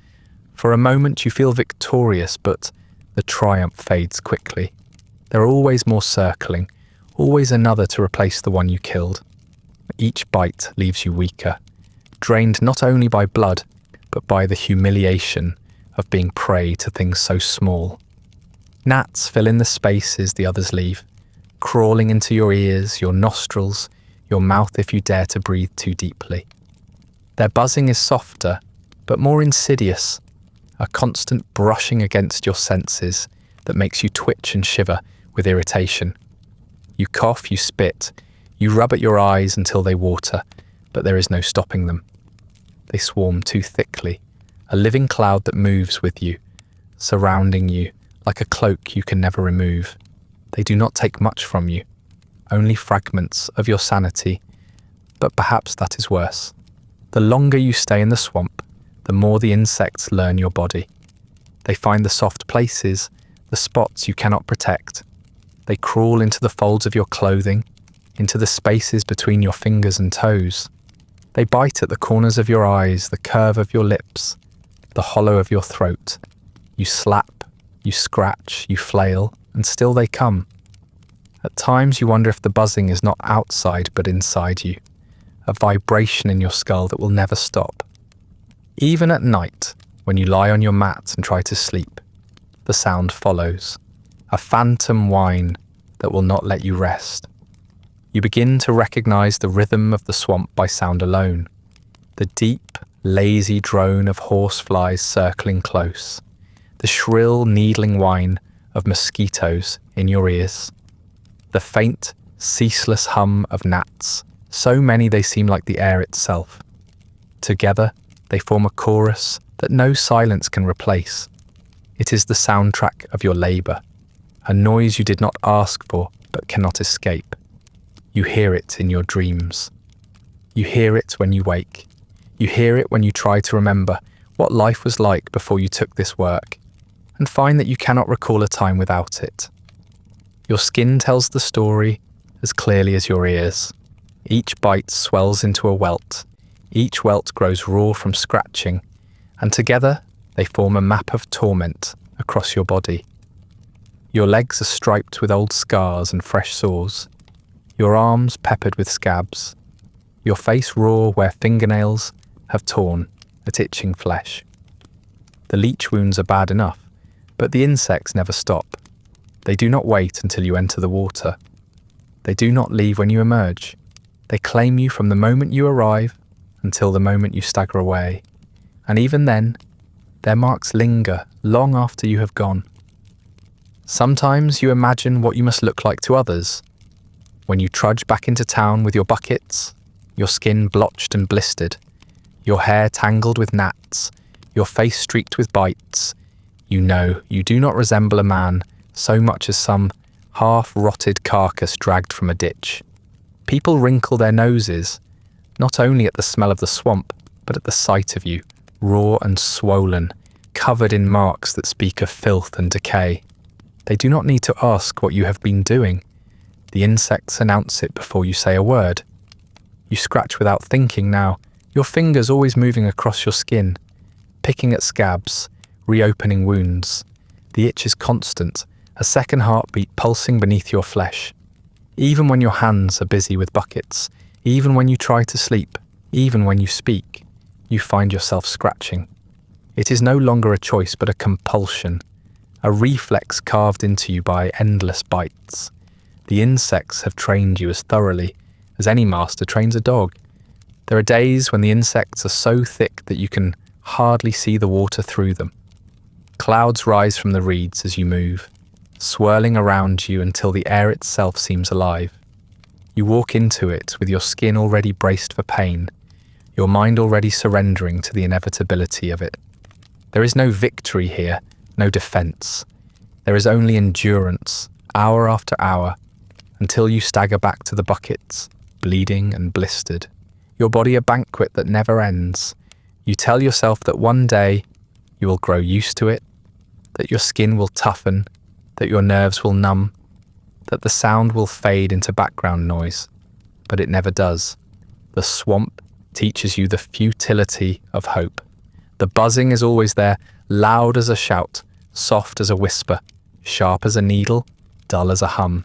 For a moment you feel victorious, but the triumph fades quickly. There are always more circling, always another to replace the one you killed. Each bite leaves you weaker, drained not only by blood, but by the humiliation of being prey to things so small. Gnats fill in the spaces the others leave, crawling into your ears, your nostrils, your mouth if you dare to breathe too deeply. Their buzzing is softer, but more insidious, a constant brushing against your senses that makes you twitch and shiver with irritation. You cough, you spit, you rub at your eyes until they water, but there is no stopping them. They swarm too thickly, a living cloud that moves with you, surrounding you like a cloak you can never remove. They do not take much from you, only fragments of your sanity, but perhaps that is worse. The longer you stay in the swamp, the more the insects learn your body. They find the soft places, the spots you cannot protect. They crawl into the folds of your clothing, into the spaces between your fingers and toes. They bite at the corners of your eyes, the curve of your lips, the hollow of your throat. You slap, you scratch, you flail, and still they come. At times you wonder if the buzzing is not outside but inside you, a vibration in your skull that will never stop. Even at night, when you lie on your mat and try to sleep, the sound follows, a phantom whine that will not let you rest. You begin to recognize the rhythm of the swamp by sound alone, the deep, lazy drone of horseflies circling close, the shrill, needling whine of mosquitoes in your ears, the faint, ceaseless hum of gnats, so many they seem like the air itself. Together, they form a chorus that no silence can replace. It is the soundtrack of your labor, a noise you did not ask for but cannot escape. You hear it in your dreams. You hear it when you wake. You hear it when you try to remember what life was like before you took this work, and find that you cannot recall a time without it. Your skin tells the story as clearly as your ears. Each bite swells into a welt. Each welt grows raw from scratching, and together they form a map of torment across your body. Your legs are striped with old scars and fresh sores, your arms peppered with scabs, your face raw where fingernails have torn at itching flesh. The leech wounds are bad enough, but the insects never stop. They do not wait until you enter the water. They do not leave when you emerge. They claim you from the moment you arrive until the moment you stagger away. And even then, their marks linger long after you have gone. Sometimes you imagine what you must look like to others. When you trudge back into town with your buckets, your skin blotched and blistered, your hair tangled with gnats, your face streaked with bites, you know you do not resemble a man so much as some half-rotted carcass dragged from a ditch. People wrinkle their noses, not only at the smell of the swamp, but at the sight of you, raw and swollen, covered in marks that speak of filth and decay. They do not need to ask what you have been doing. The insects announce it before you say a word. You scratch without thinking now, your fingers always moving across your skin, picking at scabs, reopening wounds. The itch is constant, a second heartbeat pulsing beneath your flesh. Even when your hands are busy with buckets, even when you try to sleep, even when you speak, you find yourself scratching. It is no longer a choice but a compulsion, a reflex carved into you by endless bites. The insects have trained you as thoroughly as any master trains a dog. There are days when the insects are so thick that you can hardly see the water through them. Clouds rise from the reeds as you move, swirling around you until the air itself seems alive. You walk into it with your skin already braced for pain, your mind already surrendering to the inevitability of it. There is no victory here, no defense. There is only endurance, hour after hour, until you stagger back to the buckets, bleeding and blistered. Your body a banquet that never ends. You tell yourself that one day you will grow used to it, that your skin will toughen, that your nerves will numb, that the sound will fade into background noise. But it never does. The swamp teaches you the futility of hope. The buzzing is always there, loud as a shout, soft as a whisper, sharp as a needle, dull as a hum.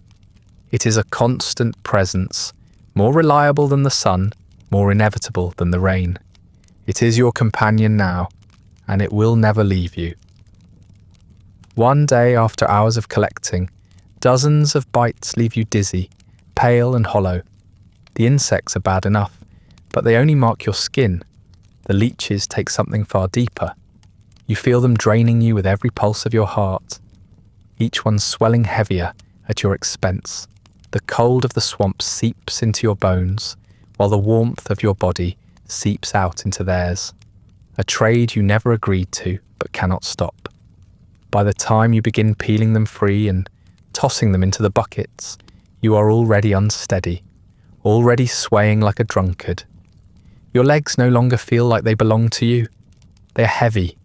It is a constant presence, more reliable than the sun, more inevitable than the rain. It is your companion now, and it will never leave you. One day after hours of collecting, dozens of bites leave you dizzy, pale and hollow. The insects are bad enough, but they only mark your skin. The leeches take something far deeper. You feel them draining you with every pulse of your heart, each one swelling heavier at your expense. The cold of the swamp seeps into your bones, while the warmth of your body seeps out into theirs. A trade you never agreed to, but cannot stop. By the time you begin peeling them free and tossing them into the buckets, you are already unsteady, already swaying like a drunkard. Your legs no longer feel like they belong to you. They are heavy,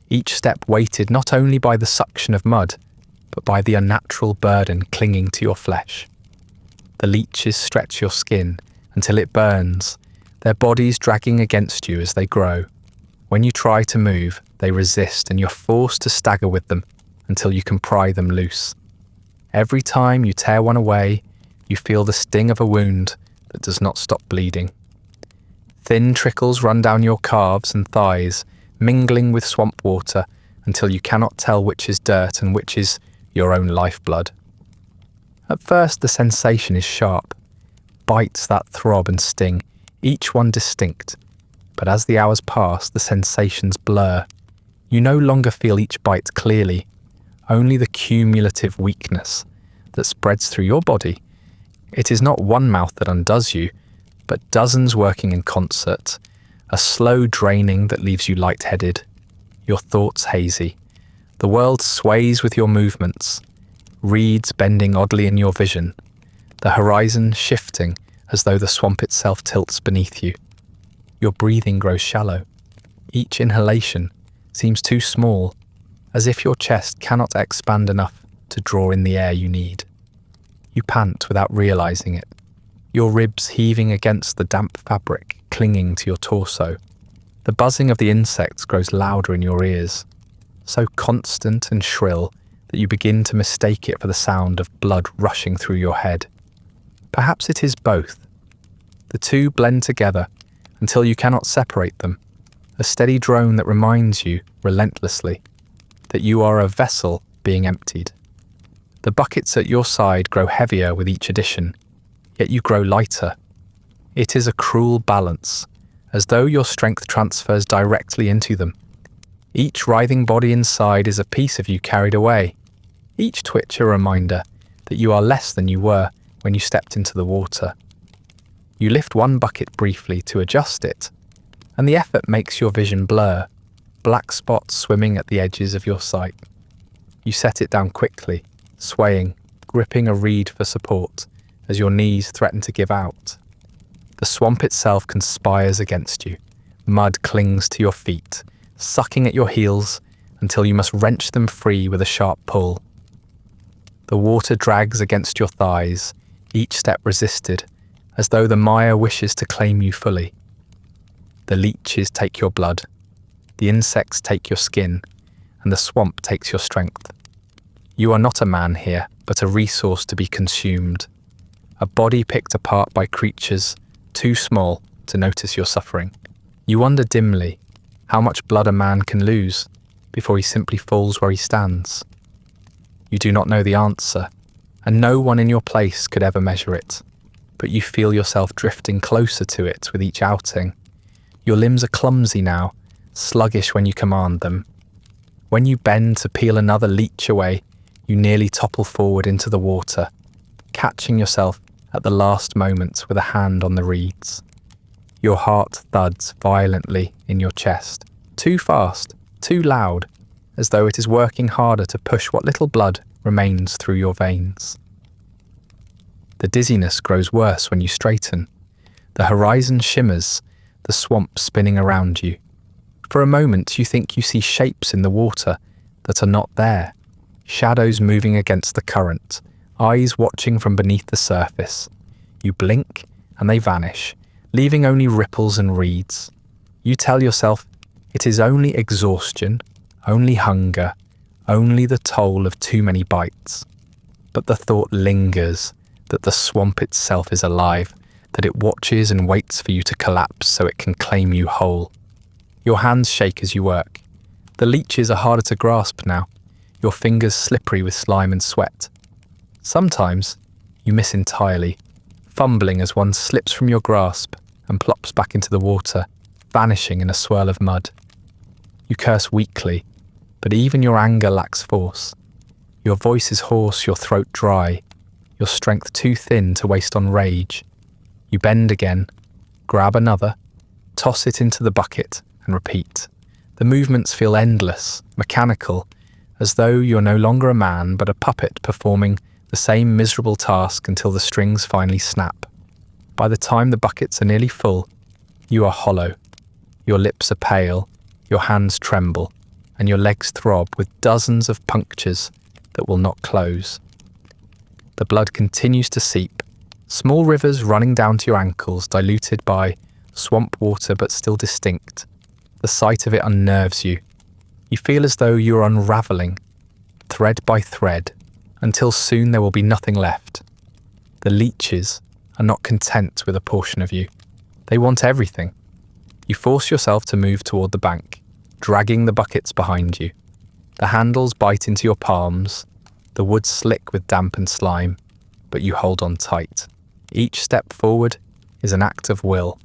each step weighted not only by the suction of mud, but by the unnatural burden clinging to your flesh. The leeches stretch your skin until it burns, their bodies dragging against you as they grow. When you try to move, they resist and you're forced to stagger with them until you can pry them loose. Every time you tear one away, you feel the sting of a wound that does not stop bleeding. Thin trickles run down your calves and thighs, mingling with swamp water until you cannot tell which is dirt and which is your own lifeblood. At first, the sensation is sharp. Bites that throb and sting, each one distinct. But as the hours pass, the sensations blur. You no longer feel each bite clearly, only the cumulative weakness that spreads through your body. It is not one mouth that undoes you, but dozens working in concert, a slow draining that leaves you lightheaded, your thoughts hazy. The world sways with your movements, reeds bending oddly in your vision, the horizon shifting as though the swamp itself tilts beneath you. Your breathing grows shallow. Each inhalation seems too small, as if your chest cannot expand enough to draw in the air you need. You pant without realizing it, your ribs heaving against the damp fabric clinging to your torso. The buzzing of the insects grows louder in your ears, so constant and shrill that you begin to mistake it for the sound of blood rushing through your head. Perhaps it is both. The two blend together until you cannot separate them. a steady drone that reminds you, relentlessly, that you are a vessel being emptied. The buckets at your side grow heavier with each addition, yet you grow lighter. It is a cruel balance, as though your strength transfers directly into them. Each writhing body inside is a piece of you carried away, each twitch a reminder that you are less than you were when you stepped into the water. You lift one bucket briefly to adjust it, and the effort makes your vision blur, black spots swimming at the edges of your sight. You set it down quickly, swaying, gripping a reed for support as your knees threaten to give out. The swamp itself conspires against you. Mud clings to your feet, sucking at your heels until you must wrench them free with a sharp pull. The water drags against your thighs, each step resisted, as though the mire wishes to claim you fully. The leeches take your blood, the insects take your skin, and the swamp takes your strength. You are not a man here, but a resource to be consumed, a body picked apart by creatures too small to notice your suffering. You wonder dimly how much blood a man can lose before he simply falls where he stands. You do not know the answer, and no one in your place could ever measure it, but you feel yourself drifting closer to it with each outing. Your limbs are clumsy now, sluggish when you command them. When you bend to peel another leech away, you nearly topple forward into the water, catching yourself at the last moment with a hand on the reeds. Your heart thuds violently in your chest, too fast, too loud, as though it is working harder to push what little blood remains through your veins. The dizziness grows worse when you straighten. The horizon shimmers, the swamp spinning around you. For a moment you think you see shapes in the water that are not there, shadows moving against the current, eyes watching from beneath the surface. You blink and they vanish, leaving only ripples and reeds. You tell yourself it is only exhaustion, only hunger, only the toll of too many bites. But the thought lingers that the swamp itself is alive, that it watches and waits for you to collapse so it can claim you whole. Your hands shake as you work. The leeches are harder to grasp now, your fingers slippery with slime and sweat. Sometimes you miss entirely, fumbling as one slips from your grasp and plops back into the water, vanishing in a swirl of mud. You curse weakly, but even your anger lacks force. Your voice is hoarse, your throat dry, your strength too thin to waste on rage. You bend again, grab another, toss it into the bucket, and repeat. The movements feel endless, mechanical, as though you're no longer a man but a puppet performing the same miserable task until the strings finally snap. By the time the buckets are nearly full, you are hollow. Your lips are pale, your hands tremble, and your legs throb with dozens of punctures that will not close. The blood continues to seep, small rivers running down to your ankles, diluted by swamp water but still distinct. The sight of it unnerves you. You feel as though you are unravelling, thread by thread, until soon there will be nothing left. The leeches are not content with a portion of you. They want everything. You force yourself to move toward the bank, dragging the buckets behind you. The handles bite into your palms, the wood slick with damp and slime, but you hold on tight. Each step forward is an act of will.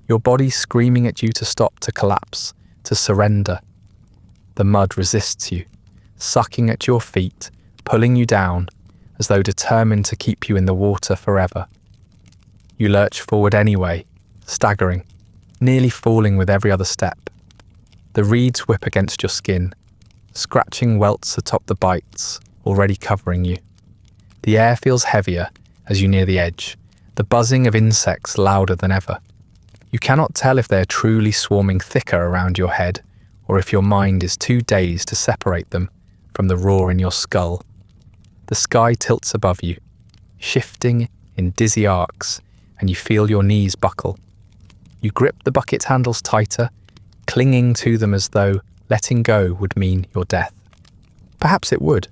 Your body screaming at you to stop, to collapse, to surrender. The mud resists you, sucking at your feet, pulling you down, as though determined to keep you in the water forever. You lurch forward anyway, staggering, nearly falling with every other step. The reeds whip against your skin, scratching welts atop the bites, already covering you. The air feels heavier as you near the edge, the buzzing of insects louder than ever. You cannot tell if they are truly swarming thicker around your head, or if your mind is too dazed to separate them from the roar in your skull. The sky tilts above you, shifting in dizzy arcs, and you feel your knees buckle. You grip the bucket handles tighter, clinging to them as though letting go would mean your death. Perhaps it would.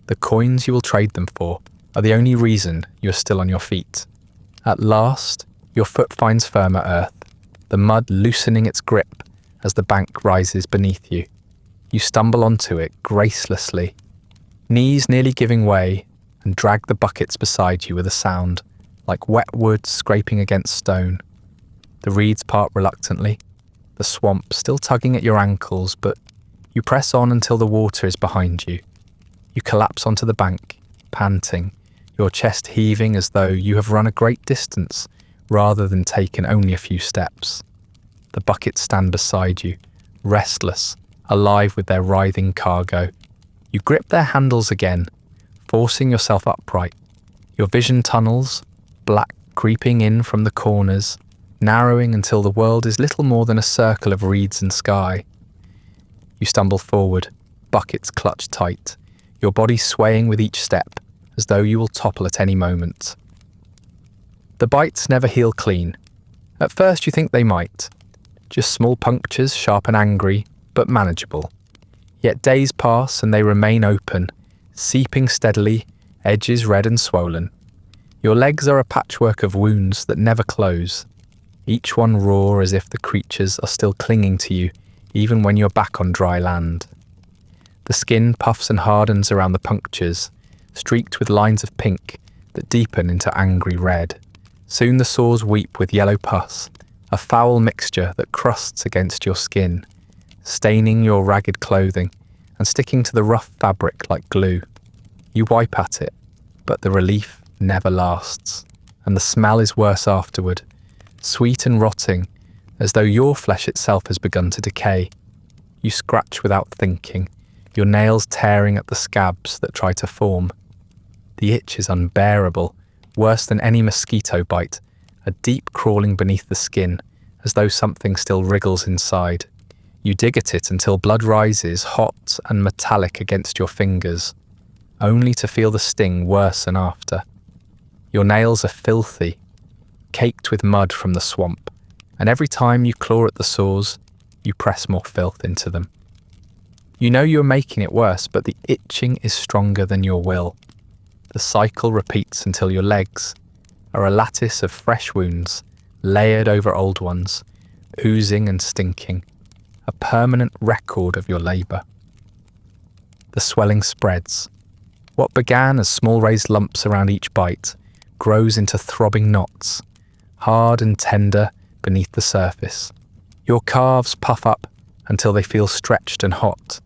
The coins you will trade them for are the only reason you are still on your feet. At last, your foot finds firmer earth, the mud loosening its grip as the bank rises beneath you. You stumble onto it gracelessly, knees nearly giving way, and drag the buckets beside you with a sound like wet wood scraping against stone. The reeds part reluctantly, the swamp still tugging at your ankles, but you press on until the water is behind you. You collapse onto the bank, panting, your chest heaving as though you have run a great distance rather than taken only a few steps. The buckets stand beside you, restless, alive with their writhing cargo. You grip their handles again, forcing yourself upright. Your vision tunnels, black creeping in from the corners, narrowing until the world is little more than a circle of reeds and sky. You stumble forward, buckets clutched tight, your body swaying with each step, as though you will topple at any moment. The bites never heal clean. At first you think they might. Just small punctures, sharp and angry, but manageable. Yet days pass and they remain open, seeping steadily, edges red and swollen. Your legs are a patchwork of wounds that never close, each one raw as if the creatures are still clinging to you, even when you're back on dry land. The skin puffs and hardens around the punctures, streaked with lines of pink that deepen into angry red. Soon the sores weep with yellow pus, a foul mixture that crusts against your skin, staining your ragged clothing and sticking to the rough fabric like glue. You wipe at it, but the relief never lasts, and the smell is worse afterward, sweet and rotting, as though your flesh itself has begun to decay. You scratch without thinking, your nails tearing at the scabs that try to form. The itch is unbearable, worse than any mosquito bite, a deep crawling beneath the skin, as though something still wriggles inside. You dig at it until blood rises hot and metallic against your fingers, only to feel the sting worsen after. Your nails are filthy, caked with mud from the swamp, and every time you claw at the sores, you press more filth into them. You know you're making it worse, but the itching is stronger than your will. The cycle repeats until your legs are a lattice of fresh wounds, layered over old ones, oozing and stinking, a permanent record of your labour. The swelling spreads. What began as small raised lumps around each bite grows into throbbing knots, hard and tender beneath the surface. Your calves puff up until they feel stretched and hot,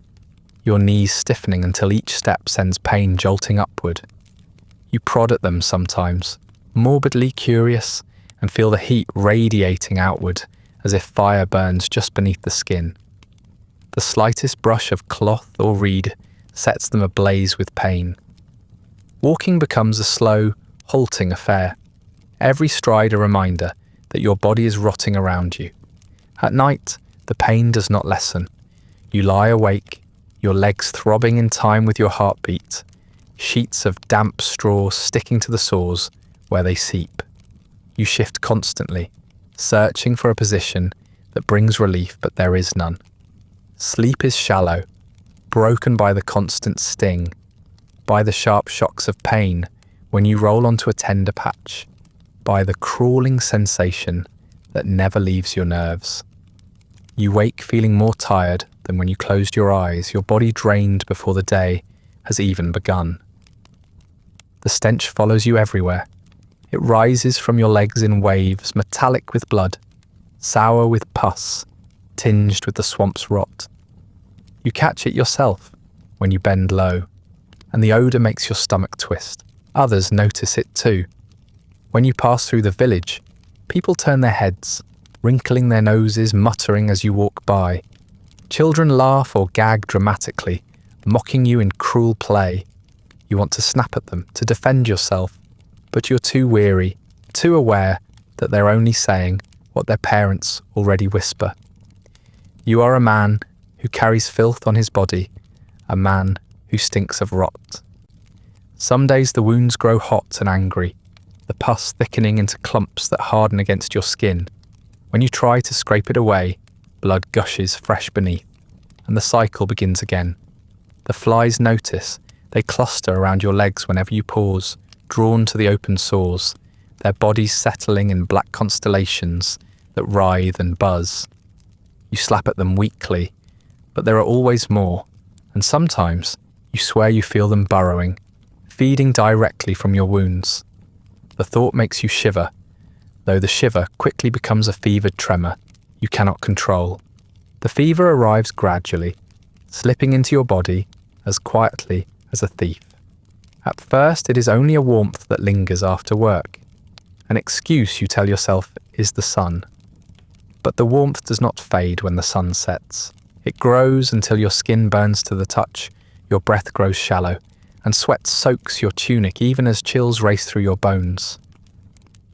your knees stiffening until each step sends pain jolting upward. You prod at them sometimes, morbidly curious, and feel the heat radiating outward as if fire burns just beneath the skin. The slightest brush of cloth or reed sets them ablaze with pain. Walking becomes a slow, halting affair, every stride a reminder that your body is rotting around you. At night, the pain does not lessen. You lie awake, your legs throbbing in time with your heartbeat, sheets of damp straw sticking to the sores where they seep. You shift constantly, searching for a position that brings relief, but there is none. Sleep is shallow, broken by the constant sting, by the sharp shocks of pain when you roll onto a tender patch, by the crawling sensation that never leaves your nerves. You wake feeling more tired than when you closed your eyes, your body drained before the day has even begun. The stench follows you everywhere. It rises from your legs in waves, metallic with blood, sour with pus, tinged with the swamp's rot. You catch it yourself when you bend low, and the odour makes your stomach twist. Others notice it too. When you pass through the village, people turn their heads, wrinkling their noses, muttering as you walk by. Children laugh or gag dramatically, mocking you in cruel play. You want to snap at them, to defend yourself, but you're too weary, too aware that they're only saying what their parents already whisper. You are a man who carries filth on his body, a man who stinks of rot. Some days the wounds grow hot and angry, the pus thickening into clumps that harden against your skin. When you try to scrape it away, blood gushes fresh beneath, and the cycle begins again. The flies notice. They cluster around your legs whenever you pause, drawn to the open sores, their bodies settling in black constellations that writhe and buzz. You slap at them weakly, but there are always more, and sometimes you swear you feel them burrowing, feeding directly from your wounds. The thought makes you shiver, though the shiver quickly becomes a fevered tremor you cannot control. The fever arrives gradually, slipping into your body as quietly as a thief. At first, it is only a warmth that lingers after work. An excuse you tell yourself is the sun. But the warmth does not fade when the sun sets. It grows until your skin burns to the touch, your breath grows shallow, and sweat soaks your tunic even as chills race through your bones.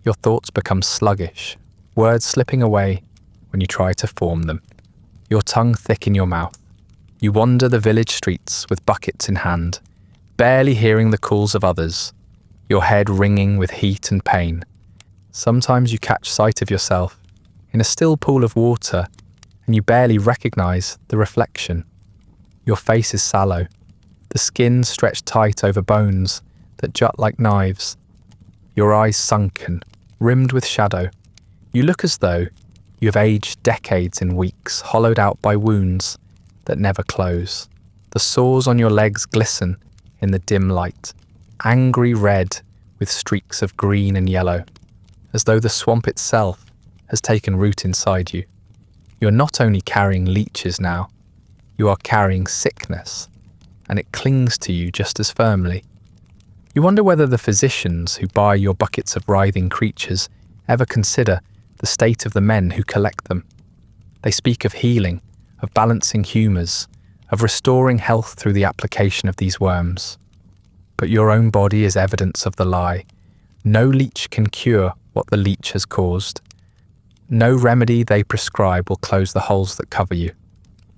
Your thoughts become sluggish, words slipping away when you try to form them. Your tongue thick in your mouth. You wander the village streets with buckets in hand, barely hearing the calls of others, your head ringing with heat and pain. Sometimes you catch sight of yourself in a still pool of water and you barely recognize the reflection. Your face is sallow, the skin stretched tight over bones that jut like knives. Your eyes sunken, rimmed with shadow. You look as though you have aged decades in weeks, hollowed out by wounds that never close. The sores on your legs glisten in the dim light, angry red with streaks of green and yellow, as though the swamp itself has taken root inside you. You're not only carrying leeches now, you are carrying sickness, and it clings to you just as firmly. You wonder whether the physicians who buy your buckets of writhing creatures ever consider the state of the men who collect them. They speak of healing, of balancing humours, of restoring health through the application of these worms. But your own body is evidence of the lie. No leech can cure what the leech has caused. No remedy they prescribe will close the holes that cover you.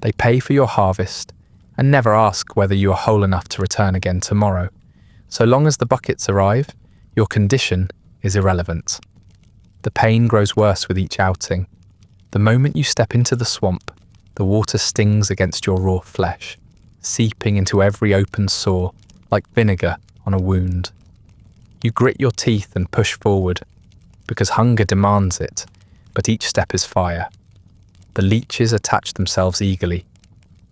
They pay for your harvest and never ask whether you are whole enough to return again tomorrow. So long as the buckets arrive, your condition is irrelevant. The pain grows worse with each outing. The moment you step into the swamp, the water stings against your raw flesh, seeping into every open sore like vinegar on a wound. You grit your teeth and push forward, because hunger demands it, but each step is fire. The leeches attach themselves eagerly,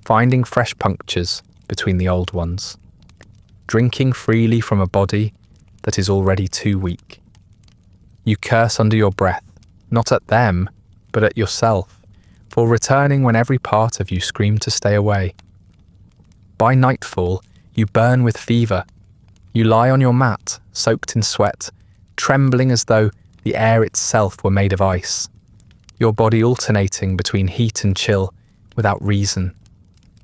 finding fresh punctures between the old ones, drinking freely from a body that is already too weak. You curse under your breath, not at them, but at yourself, for returning when every part of you screamed to stay away. By nightfall, you burn with fever. You lie on your mat, soaked in sweat, trembling as though the air itself were made of ice, your body alternating between heat and chill without reason.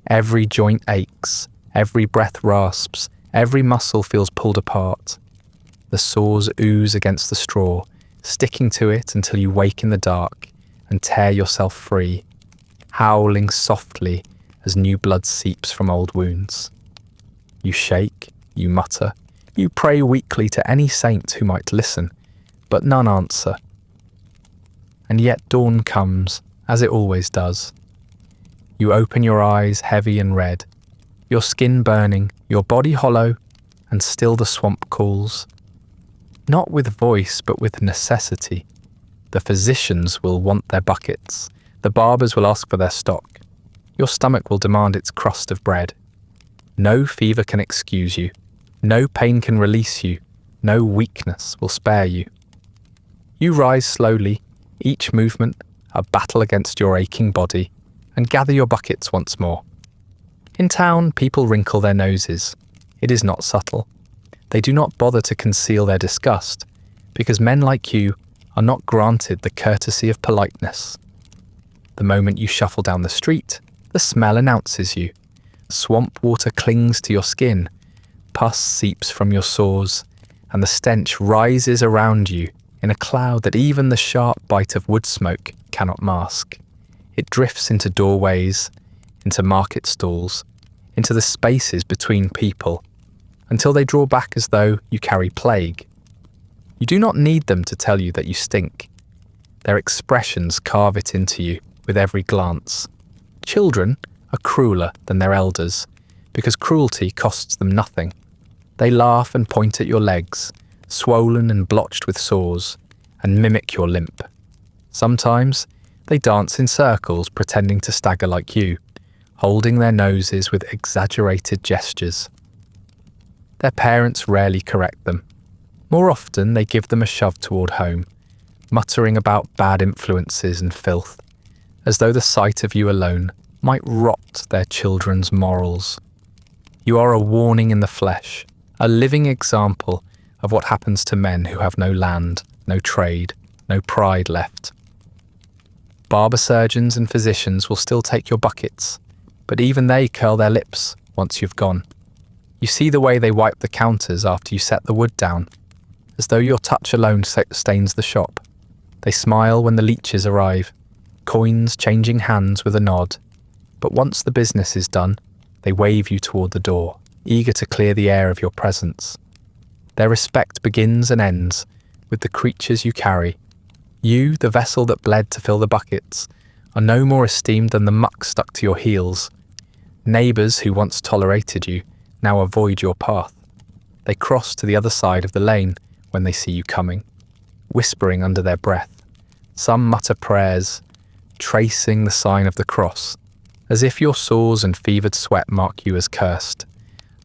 Every joint aches, every breath rasps, every muscle feels pulled apart. The sores ooze against the straw, sticking to it until you wake in the dark and tear yourself free, howling softly as new blood seeps from old wounds. You shake, you mutter, you pray weakly to any saint who might listen, but none answer. And yet dawn comes, as it always does. You open your eyes heavy and red, your skin burning, your body hollow, and still the swamp calls. Not with voice, but with necessity. The physicians will want their buckets. The barbers will ask for their stock. Your stomach will demand its crust of bread. No fever can excuse you. No pain can release you. No weakness will spare you. You rise slowly, each movement a battle against your aching body, and gather your buckets once more. In town, people wrinkle their noses. It is not subtle. They do not bother to conceal their disgust, because men like you are not granted the courtesy of politeness. The moment you shuffle down the street, the smell announces you. Swamp water clings to your skin, pus seeps from your sores, and the stench rises around you in a cloud that even the sharp bite of wood smoke cannot mask. It drifts into doorways, into market stalls, into the spaces between people, until they draw back as though you carry plague. You do not need them to tell you that you stink. Their expressions carve it into you with every glance. Children are crueler than their elders, because cruelty costs them nothing. They laugh and point at your legs, swollen and blotched with sores, and mimic your limp. Sometimes They dance in circles, pretending to stagger like you, holding their noses with exaggerated gestures. Their parents rarely correct them. More often, they give them a shove toward home, muttering about bad influences and filth, as though the sight of you alone might rot their children's morals. You are a warning in the flesh, a living example of what happens to men who have no land, no trade, no pride left. Barber surgeons and physicians will still take your buckets, but even they curl their lips once you've gone. You see the way they wipe the counters after you set the wood down, as though your touch alone stains the shop. They smile when the leeches arrive, coins changing hands with a nod. But once the business is done, they wave you toward the door, eager to clear the air of your presence. Their respect begins and ends with the creatures you carry. You, the vessel that bled to fill the buckets, are no more esteemed than the muck stuck to your heels. Neighbours who once tolerated you now avoid your path. They cross to the other side of the lane when they see you coming, whispering under their breath. Some mutter prayers, tracing the sign of the cross, as if your sores and fevered sweat mark you as cursed.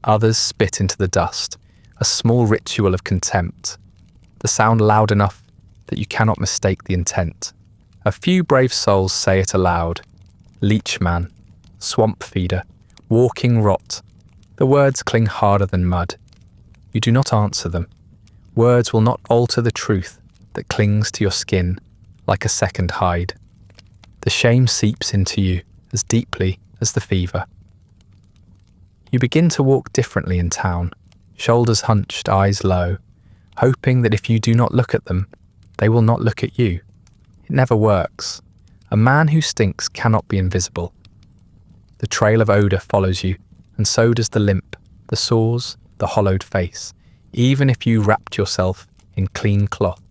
Others spit into the dust, a small ritual of contempt, the sound loud enough that you cannot mistake the intent. A few brave souls say it aloud. Leech man, swamp feeder, walking rot. The words cling harder than mud. You do not answer them. Words will not alter the truth that clings to your skin like a second hide. The shame seeps into you as deeply as the fever. You begin to walk differently in town, shoulders hunched, eyes low, hoping that if you do not look at them, they will not look at you. It never works. A man who stinks cannot be invisible. The trail of odour follows you, and so does the limp, the sores, the hollowed face. Even if you wrapped yourself in clean cloth,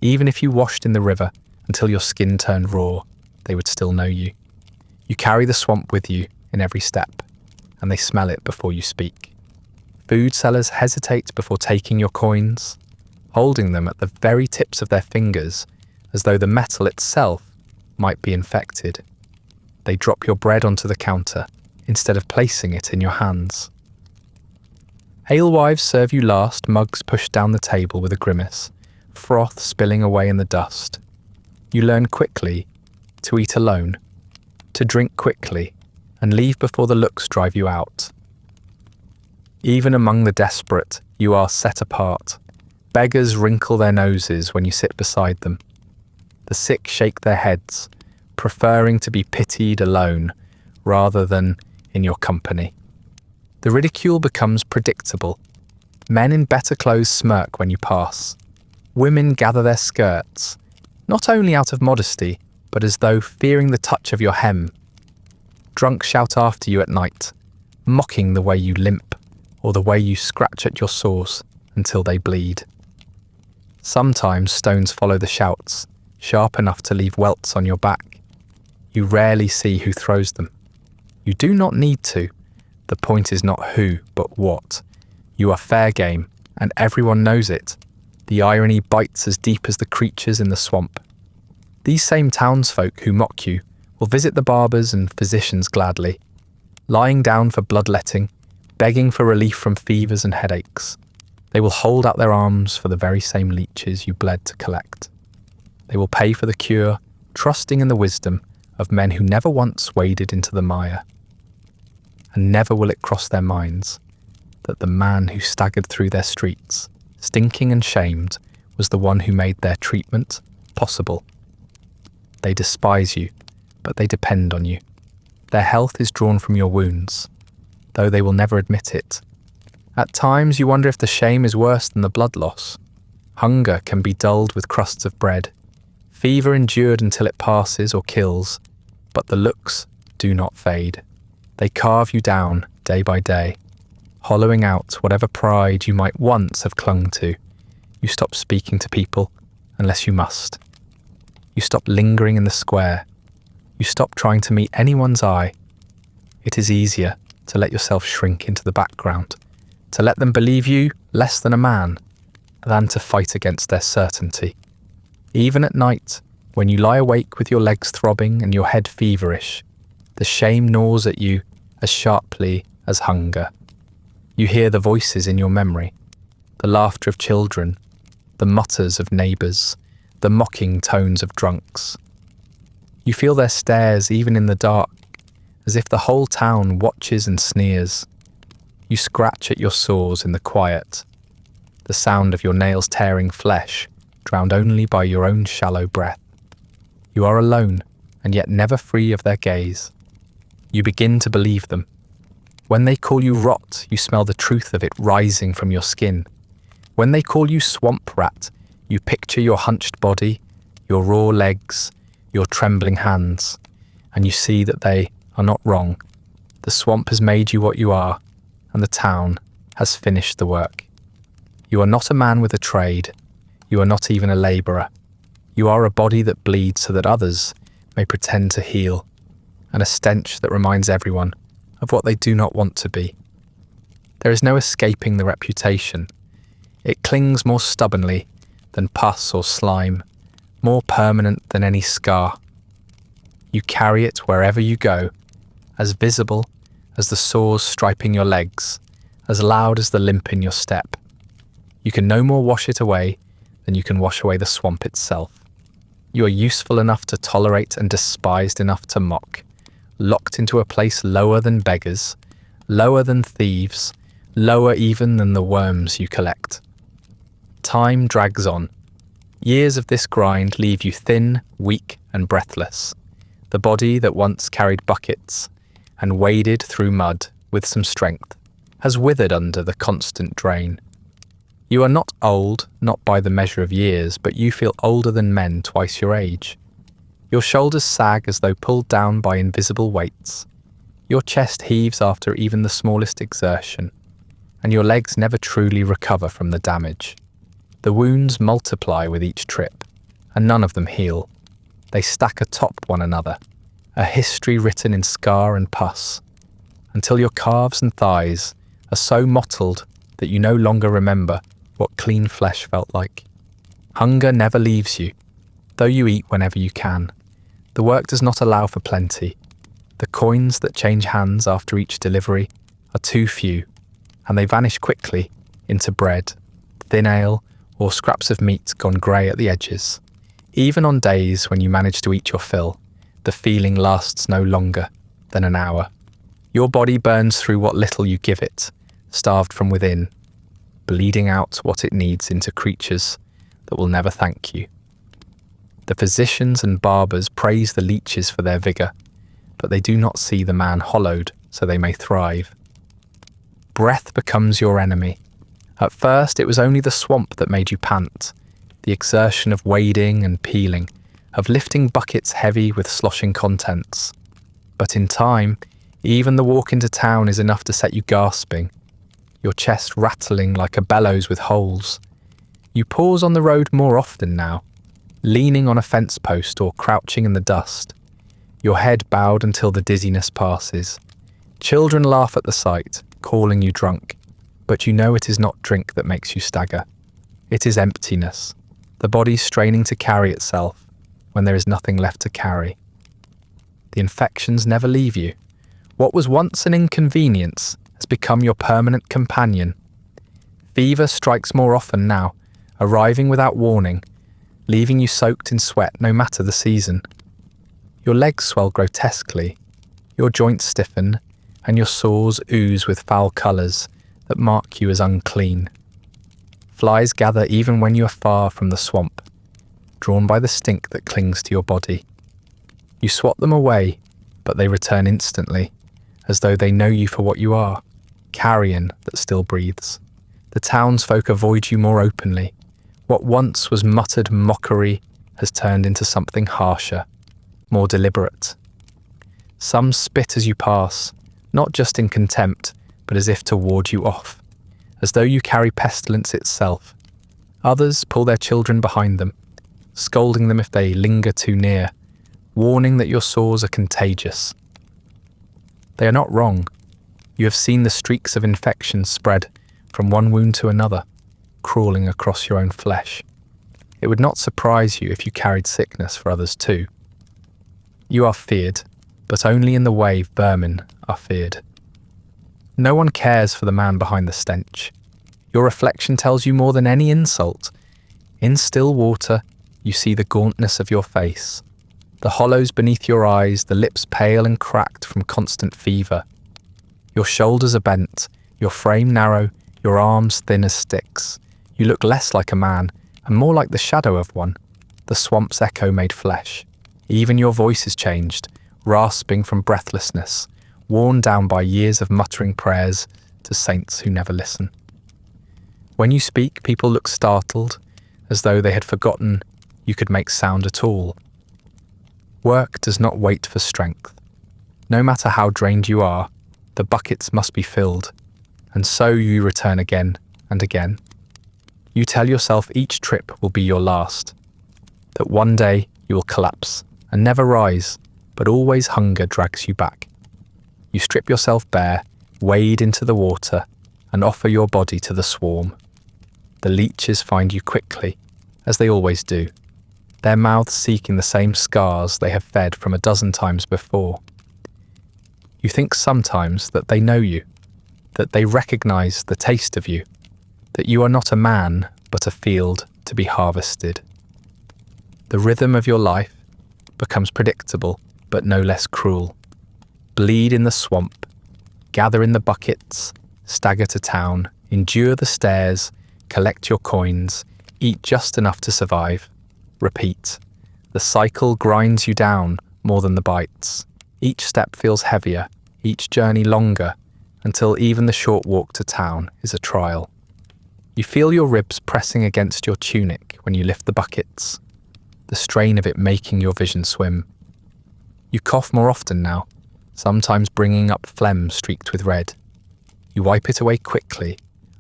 even if you washed in the river until your skin turned raw, they would still know you. You carry the swamp with you in every step, and they smell it before you speak. Food sellers hesitate before taking your coins, holding them at the very tips of their fingers as though the metal itself might be infected. They drop your bread onto the counter instead of placing it in your hands. Alewives serve you last, mugs pushed down the table with a grimace, froth spilling away in the dust. You learn quickly to eat alone, to drink quickly, and leave before the looks drive you out. Even among the desperate, you are set apart. Beggars wrinkle their noses when you sit beside them. The sick shake their heads, preferring to be pitied alone rather than in your company. The ridicule becomes predictable. Men in better clothes smirk when you pass. Women gather their skirts, not only out of modesty, but as though fearing the touch of your hem. Drunks shout after you at night, mocking the way you limp or the way you scratch at your sores until they bleed. Sometimes stones follow the shouts, sharp enough to leave welts on your back. You rarely see who throws them. You do not need to. The point is not who, but what. You are fair game, and everyone knows it. The irony bites as deep as the creatures in the swamp. These same townsfolk who mock you will visit the barbers and physicians gladly, lying down for bloodletting, begging for relief from fevers and headaches. They will hold out their arms for the very same leeches you bled to collect. They will pay for the cure, trusting in the wisdom of men who never once waded into the mire. And never will it cross their minds that the man who staggered through their streets, stinking and shamed, was the one who made their treatment possible. They despise you, but they depend on you. Their health is drawn from your wounds, though they will never admit it. At times you wonder if the shame is worse than the blood loss. Hunger can be dulled with crusts of bread, fever endured until it passes or kills, but the looks do not fade. They carve you down day by day, hollowing out whatever pride you might once have clung to. You stop speaking to people unless you must. You stop lingering in the square. You stop trying to meet anyone's eye. It is easier to let yourself shrink into the background, to let them believe you less than a man, than to fight against their certainty. Even at night, When you lie awake with your legs throbbing and your head feverish, the shame gnaws at you as sharply as hunger. You hear the voices in your memory, the laughter of children, the mutters of neighbours, the mocking tones of drunks. You feel their stares even in the dark, as if the whole town watches and sneers. You scratch at your sores in the quiet, the sound of your nails tearing flesh, drowned only by your own shallow breath. You are alone, and yet never free of their gaze. You begin to believe them. When they call you rot, you smell the truth of it rising from your skin. When they call you swamp rat, you picture your hunched body, your raw legs, your trembling hands, and you see that they are not wrong. The swamp has made you what you are, and the town has finished the work. You are not a man with a trade. You are not even a labourer. You are a body that bleeds so that others may pretend to heal, and a stench that reminds everyone of what they do not want to be. There is no escaping the reputation. It clings more stubbornly than pus or slime, more permanent than any scar. You carry it wherever you go, as visible as the sores striping your legs, as loud as the limp in your step. You can no more wash it away than you can wash away the swamp itself. You are useful enough to tolerate and despised enough to mock, locked into a place lower than beggars, lower than thieves, lower even than the worms you collect. Time drags on. Years of this grind leave you thin, weak, and breathless. The body that once carried buckets and waded through mud with some strength has withered under the constant drain. You are not old, not by the measure of years, but you feel older than men twice your age. Your shoulders sag as though pulled down by invisible weights. Your chest heaves after even the smallest exertion, and your legs never truly recover from the damage. The wounds multiply with each trip, and none of them heal. They stack atop one another, a history written in scar and pus, until your calves and thighs are so mottled that you no longer remember what clean flesh felt like. Hunger never leaves you, though you eat whenever you can. The work does not allow for plenty. The coins that change hands after each delivery are too few, and they vanish quickly into bread, thin ale, or scraps of meat gone grey at the edges. Even on days when you manage to eat your fill, the feeling lasts no longer than an hour. Your body burns through what little you give it, starved from within, bleeding out what it needs into creatures that will never thank you. The physicians and barbers praise the leeches for their vigour, but they do not see the man hollowed so they may thrive. Breath becomes your enemy. At first it was only the swamp that made you pant, the exertion of wading and peeling, of lifting buckets heavy with sloshing contents. But in time, even the walk into town is enough to set you gasping, your chest rattling like a bellows with holes. You pause on the road more often now, leaning on a fence post or crouching in the dust, your head bowed until the dizziness passes. Children laugh at the sight, calling you drunk, but you know it is not drink that makes you stagger. It is emptiness, the body straining to carry itself when there is nothing left to carry. The infections never leave you. What was once an inconvenience has become your permanent companion. Fever strikes more often now, arriving without warning, leaving you soaked in sweat no matter the season. Your legs swell grotesquely, your joints stiffen, and your sores ooze with foul colours that mark you as unclean. Flies gather even when you are far from the swamp, drawn by the stink that clings to your body. You swat them away, but they return instantly, as though they know you for what you are, carrion that still breathes. The townsfolk avoid you more openly. What once was muttered mockery has turned into something harsher, more deliberate. Some spit as you pass, not just in contempt, but as if to ward you off, as though you carry pestilence itself. Others pull their children behind them, scolding them if they linger too near, warning that your sores are contagious. They are not wrong. You have seen the streaks of infection spread from one wound to another, crawling across your own flesh. It would not surprise you if you carried sickness for others too. You are feared, but only in the way vermin are feared. No one cares for the man behind the stench. Your reflection tells you more than any insult. In still water, you see the gauntness of your face, the hollows beneath your eyes, the lips pale and cracked from constant fever. Your shoulders are bent, your frame narrow, your arms thin as sticks. You look less like a man and more like the shadow of one, the swamp's echo made flesh. Even your voice is changed, rasping from breathlessness, worn down by years of muttering prayers to saints who never listen. When you speak, people look startled, as though they had forgotten you could make sound at all. Work does not wait for strength. No matter how drained you are, the buckets must be filled, and so you return again and again. You tell yourself each trip will be your last, that one day you will collapse and never rise, but always hunger drags you back. You strip yourself bare, wade into the water, and offer your body to the swarm. The leeches find you quickly, as they always do, their mouths seeking the same scars they have fed from a dozen times before. You think sometimes that they know you, that they recognize the taste of you, that you are not a man, but a field to be harvested. The rhythm of your life becomes predictable, but no less cruel. Bleed in the swamp, gather in the buckets, stagger to town, endure the stairs, collect your coins, eat just enough to survive. Repeat. The cycle grinds you down more than the bites. Each step feels heavier, each journey longer, until even the short walk to town is a trial. You feel your ribs pressing against your tunic when you lift the buckets, the strain of it making your vision swim. You cough more often now, sometimes bringing up phlegm streaked with red. You wipe it away quickly,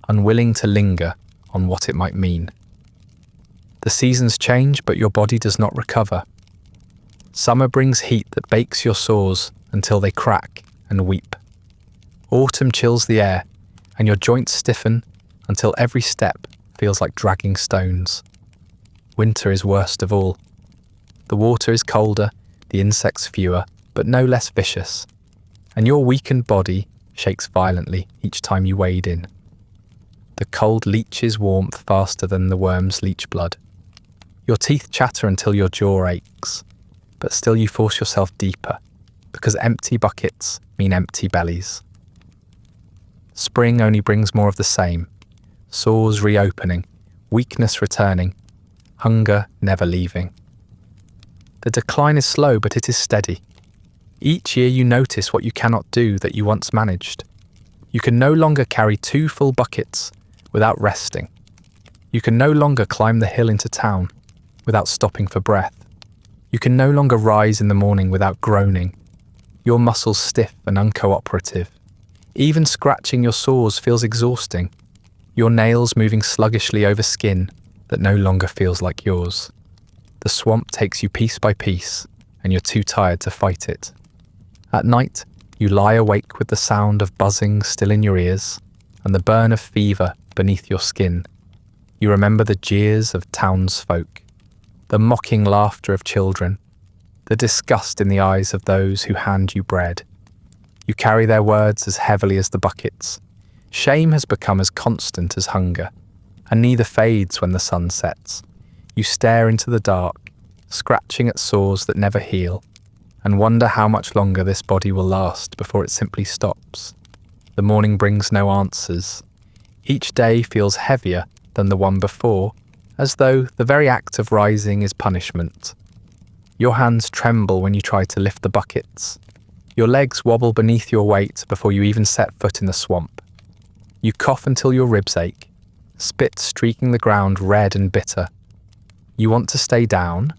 unwilling to linger on what it might mean. The seasons change, but your body does not recover. Summer brings heat that bakes your sores until they crack and weep. Autumn chills the air, and your joints stiffen until every step feels like dragging stones. Winter is worst of all. The water is colder, the insects fewer, but no less vicious, and your weakened body shakes violently each time you wade in. The cold leaches warmth faster than the worms leach blood. Your teeth chatter until your jaw aches, but still you force yourself deeper, because empty buckets mean empty bellies. Spring only brings more of the same, sores reopening, weakness returning, hunger never leaving. The decline is slow, but it is steady. Each year you notice what you cannot do that you once managed. You can no longer carry 2 full buckets without resting. You can no longer climb the hill into town without stopping for breath. You can no longer rise in the morning without groaning, your muscles stiff and uncooperative. Even scratching your sores feels exhausting, your nails moving sluggishly over skin that no longer feels like yours. The swamp takes you piece by piece, and you're too tired to fight it. At night, you lie awake with the sound of buzzing still in your ears, and the burn of fever beneath your skin. You remember the jeers of townsfolk, the mocking laughter of children, the disgust in the eyes of those who hand you bread. You carry their words as heavily as the buckets. Shame has become as constant as hunger, and neither fades when the sun sets. You stare into the dark, scratching at sores that never heal, and wonder how much longer this body will last before it simply stops. The morning brings no answers. Each day feels heavier than the one before, as though the very act of rising is punishment. Your hands tremble when you try to lift the buckets. Your legs wobble beneath your weight before you even set foot in the swamp. You cough until your ribs ache, spit streaking the ground red and bitter. You want to stay down,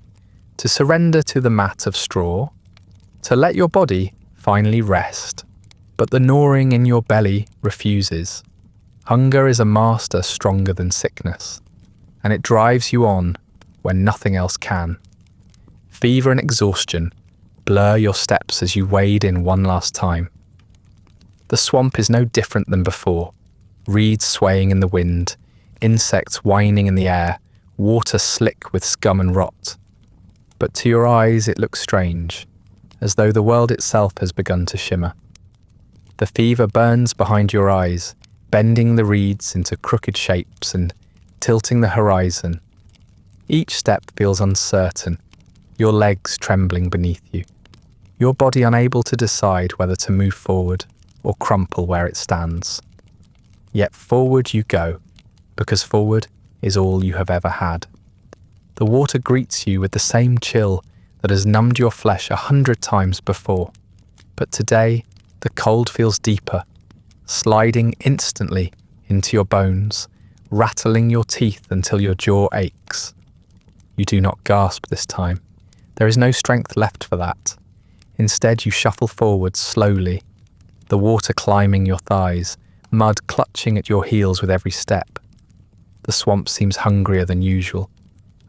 to surrender to the mat of straw, to let your body finally rest. But the gnawing in your belly refuses. Hunger is a master stronger than sickness, and it drives you on when nothing else can. Fever and exhaustion blur your steps as you wade in one last time. The swamp is no different than before. Reeds swaying in the wind, insects whining in the air, water slick with scum and rot. But to your eyes it looks strange, as though the world itself has begun to shimmer. The fever burns behind your eyes, bending the reeds into crooked shapes and tilting the horizon. Each step feels uncertain, your legs trembling beneath you, your body unable to decide whether to move forward or crumple where it stands. Yet forward you go, because forward is all you have ever had. The water greets you with the same chill that has numbed your flesh 100 times before, but today the cold feels deeper, sliding instantly into your bones, rattling your teeth until your jaw aches. You do not gasp this time. There is no strength left for that. Instead, you shuffle forward slowly, the water climbing your thighs, mud clutching at your heels with every step. The swamp seems hungrier than usual,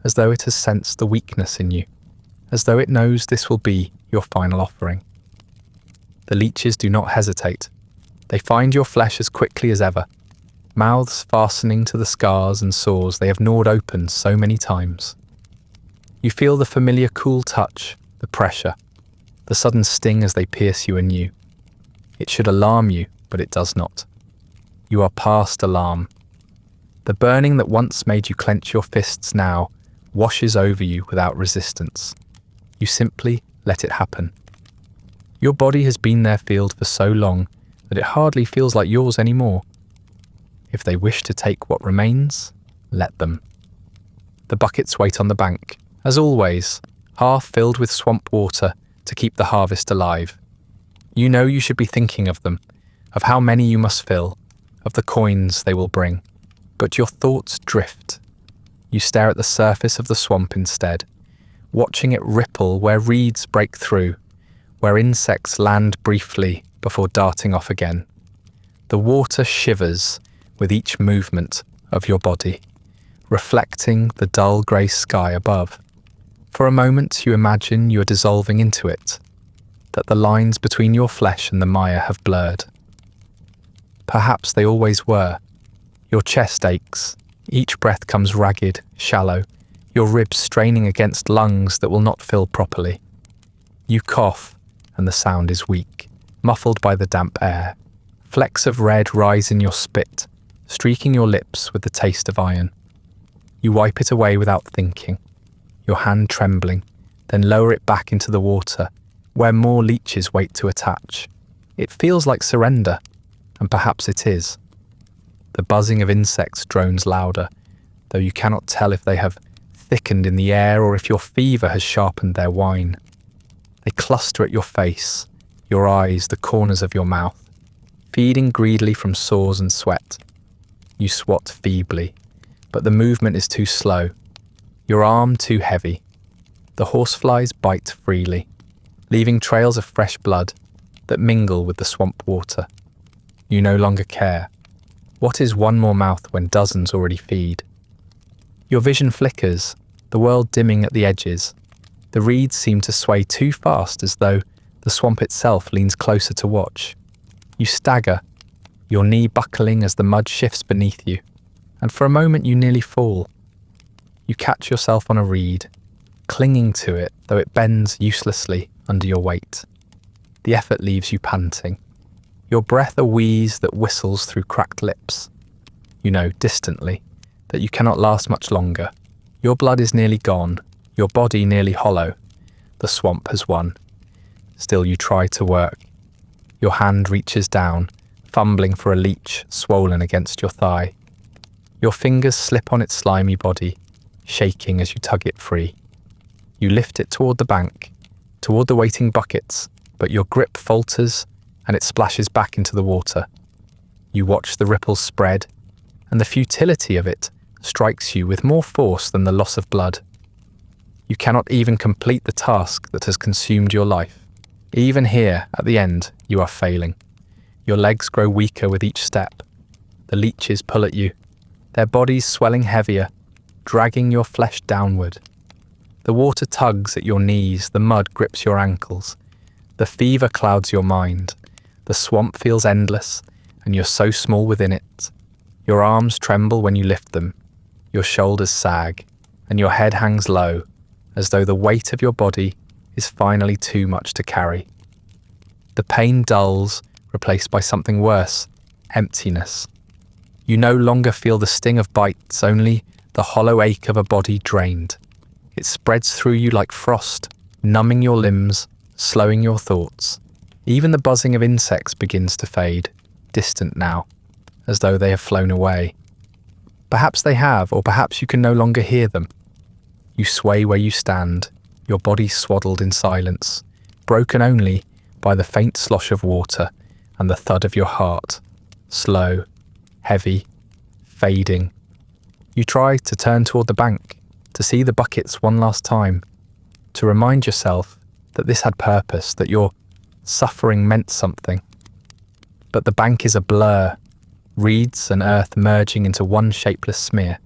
as though it has sensed the weakness in you, as though it knows this will be your final offering. The leeches do not hesitate. They find your flesh as quickly as ever, mouths fastening to the scars and sores they have gnawed open so many times. You feel the familiar cool touch, the pressure, the sudden sting as they pierce you anew. It should alarm you, but it does not. You are past alarm. The burning that once made you clench your fists now washes over you without resistance. You simply let it happen. Your body has been their field for so long that it hardly feels like yours anymore. If they wish to take what remains, let them. The buckets wait on the bank, as always, half filled with swamp water to keep the harvest alive. You know you should be thinking of them, of how many you must fill, of the coins they will bring. But your thoughts drift. You stare at the surface of the swamp instead, watching it ripple where reeds break through, where insects land briefly before darting off again. The water shivers with each movement of your body, reflecting the dull grey sky above. For a moment you imagine you are dissolving into it, that the lines between your flesh and the mire have blurred. Perhaps they always were. Your chest aches, each breath comes ragged, shallow, your ribs straining against lungs that will not fill properly. You cough, and the sound is weak, muffled by the damp air. Flecks of red rise in your spit, streaking your lips with the taste of iron. You wipe it away without thinking, your hand trembling, then lower it back into the water, where more leeches wait to attach. It feels like surrender, and perhaps it is. The buzzing of insects drones louder, though you cannot tell if they have thickened in the air or if your fever has sharpened their whine. They cluster at your face, your eyes, the corners of your mouth, feeding greedily from sores and sweat. You swat feebly, but the movement is too slow, your arm too heavy. The horseflies bite freely, leaving trails of fresh blood that mingle with the swamp water. You no longer care. What is one more mouth when dozens already feed? Your vision flickers, the world dimming at the edges. The reeds seem to sway too fast, as though the swamp itself leans closer to watch. You stagger, your knee buckling as the mud shifts beneath you, and for a moment you nearly fall. You catch yourself on a reed, clinging to it though it bends uselessly under your weight. The effort leaves you panting, your breath a wheeze that whistles through cracked lips. You know, distantly, that you cannot last much longer. Your blood is nearly gone, your body nearly hollow. The swamp has won. Still you try to work. Your hand reaches down, fumbling for a leech swollen against your thigh. Your fingers slip on its slimy body, shaking as you tug it free. You lift it toward the bank, toward the waiting buckets, but your grip falters and it splashes back into the water. You watch the ripples spread, and the futility of it strikes you with more force than the loss of blood. You cannot even complete the task that has consumed your life. Even here, at the end, you are failing. Your legs grow weaker with each step. The leeches pull at you, their bodies swelling heavier, dragging your flesh downward. The water tugs at your knees, the mud grips your ankles. The fever clouds your mind. The swamp feels endless, and you're so small within it. Your arms tremble when you lift them. Your shoulders sag. and your head hangs low, as though the weight of your body is finally too much to carry. The pain dulls, replaced by something worse, emptiness. You no longer feel the sting of bites, only the hollow ache of a body drained. It spreads through you like frost, numbing your limbs, slowing your thoughts. Even the buzzing of insects begins to fade, distant now, as though they have flown away. Perhaps they have, or perhaps you can no longer hear them. You sway where you stand, your body swaddled in silence, broken only by the faint slosh of water and the thud of your heart, slow, heavy, fading. You try to turn toward the bank, to see the buckets one last time, to remind yourself that this had purpose, that your suffering meant something. But the bank is a blur, reeds and earth merging into one shapeless smear.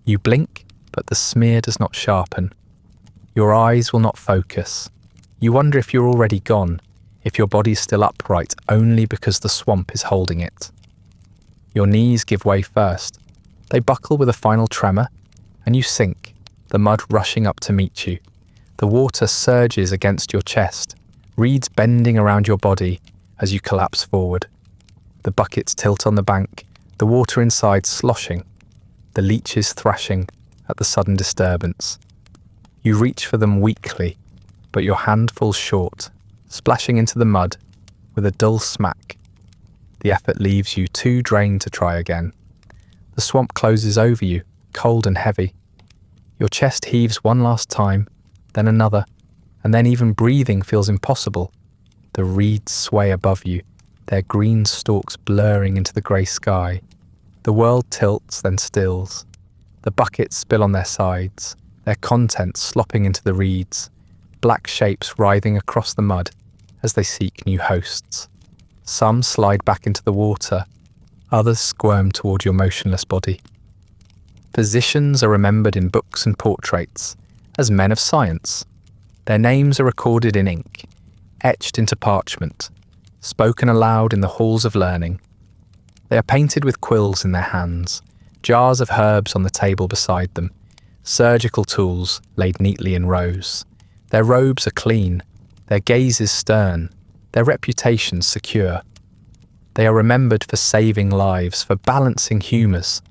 You blink, but the smear does not sharpen. Your eyes will not focus. You wonder if you're already gone, if your body's still upright only because the swamp is holding it. Your knees give way first. They buckle with a final tremor, and you sink, the mud rushing up to meet you. The water surges against your chest, reeds bending around your body as you collapse forward. The buckets tilt on the bank, the water inside sloshing, the leeches thrashing at the sudden disturbance. You reach for them weakly, but your hand falls short, splashing into the mud with a dull smack. The effort leaves you too drained to try again. The swamp closes over you, cold and heavy. Your chest heaves one last time, then another, and then even breathing feels impossible. The reeds sway above you, their green stalks blurring into the grey sky. The world tilts, then stills. The buckets spill on their sides, their contents slopping into the reeds, black shapes writhing across the mud as they seek new hosts. Some slide back into the water, others squirm toward your motionless body. Physicians are remembered in books and portraits as men of science. Their names are recorded in ink, etched into parchment, spoken aloud in the halls of learning. They are painted with quills in their hands, jars of herbs on the table beside them, surgical tools laid neatly in rows. Their robes are clean, their gazes stern, their reputations secure. They are remembered for saving lives, for balancing humours,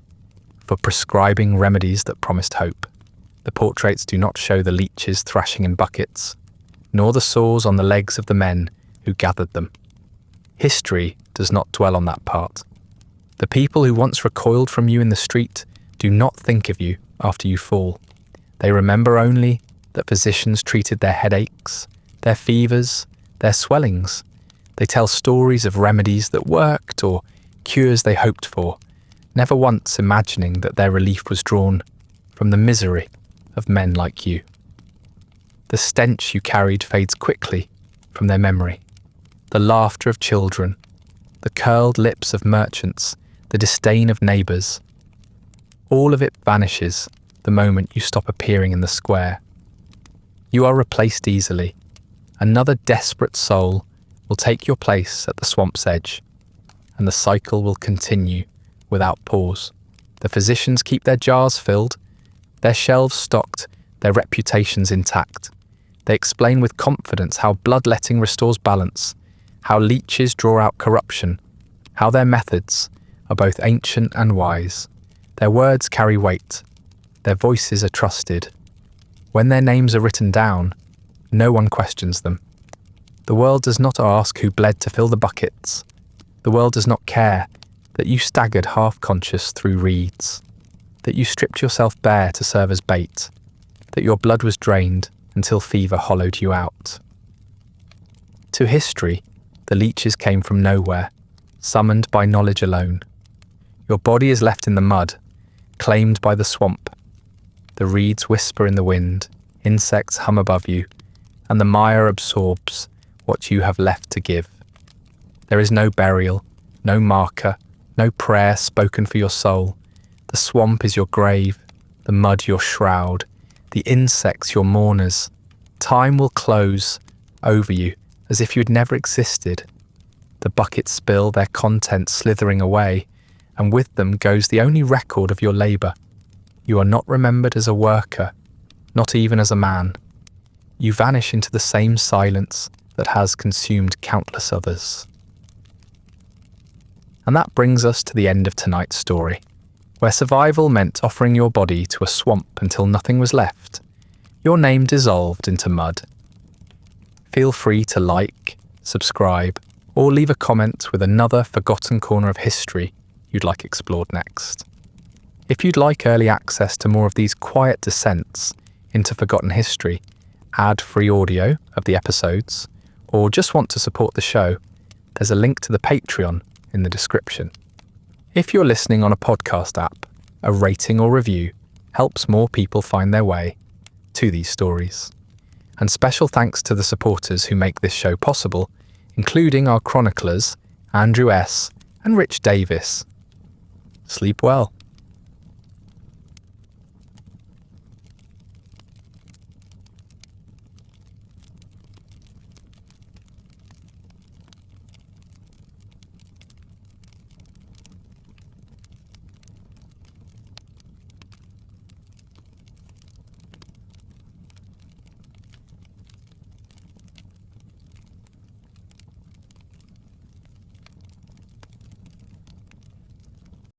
for prescribing remedies that promised hope. The portraits do not show the leeches thrashing in buckets, nor the sores on the legs of the men who gathered them. History does not dwell on that part. The people who once recoiled from you in the street do not think of you after you fall. They remember only that physicians treated their headaches, their fevers, their swellings. They tell stories of remedies that worked or cures they hoped for, never once imagining that their relief was drawn from the misery of men like you. The stench you carried fades quickly from their memory. The laughter of children, the curled lips of merchants, the disdain of neighbours. All of it vanishes the moment you stop appearing in the square. You are replaced easily. Another desperate soul will take your place at the swamp's edge, and the cycle will continue without pause. The physicians keep their jars filled, their shelves stocked, their reputations intact. They explain with confidence how bloodletting restores balance, how leeches draw out corruption, how their methods are both ancient and wise. Their words carry weight, their voices are trusted. When their names are written down, no one questions them. The world does not ask who bled to fill the buckets. The world does not care that you staggered half-conscious through reeds, that you stripped yourself bare to serve as bait, that your blood was drained until fever hollowed you out. To history, the leeches came from nowhere, summoned by knowledge alone. Your body is left in the mud, claimed by the swamp. The reeds whisper in the wind, insects hum above you, and the mire absorbs what you have left to give. There is no burial, no marker, no prayer spoken for your soul. The swamp is your grave, the mud your shroud, the insects your mourners. Time will close over you as if you had never existed. The buckets spill, their contents slithering away, and with them goes the only record of your labour. You are not remembered as a worker, not even as a man. You vanish into the same silence that has consumed countless others. And that brings us to the end of tonight's story, where survival meant offering your body to a swamp until nothing was left, your name dissolved into mud. Feel free to like, subscribe, or leave a comment with another forgotten corner of history you'd like explored next. If you'd like early access to more of these quiet descents into forgotten history, ad-free audio of the episodes, or just want to support the show, there's a link to the Patreon in the description. If you're listening on a podcast app, a rating or review helps more people find their way to these stories. And special thanks to the supporters who make this show possible, including our chroniclers, Andrew S. and Rich Davis. Sleep well.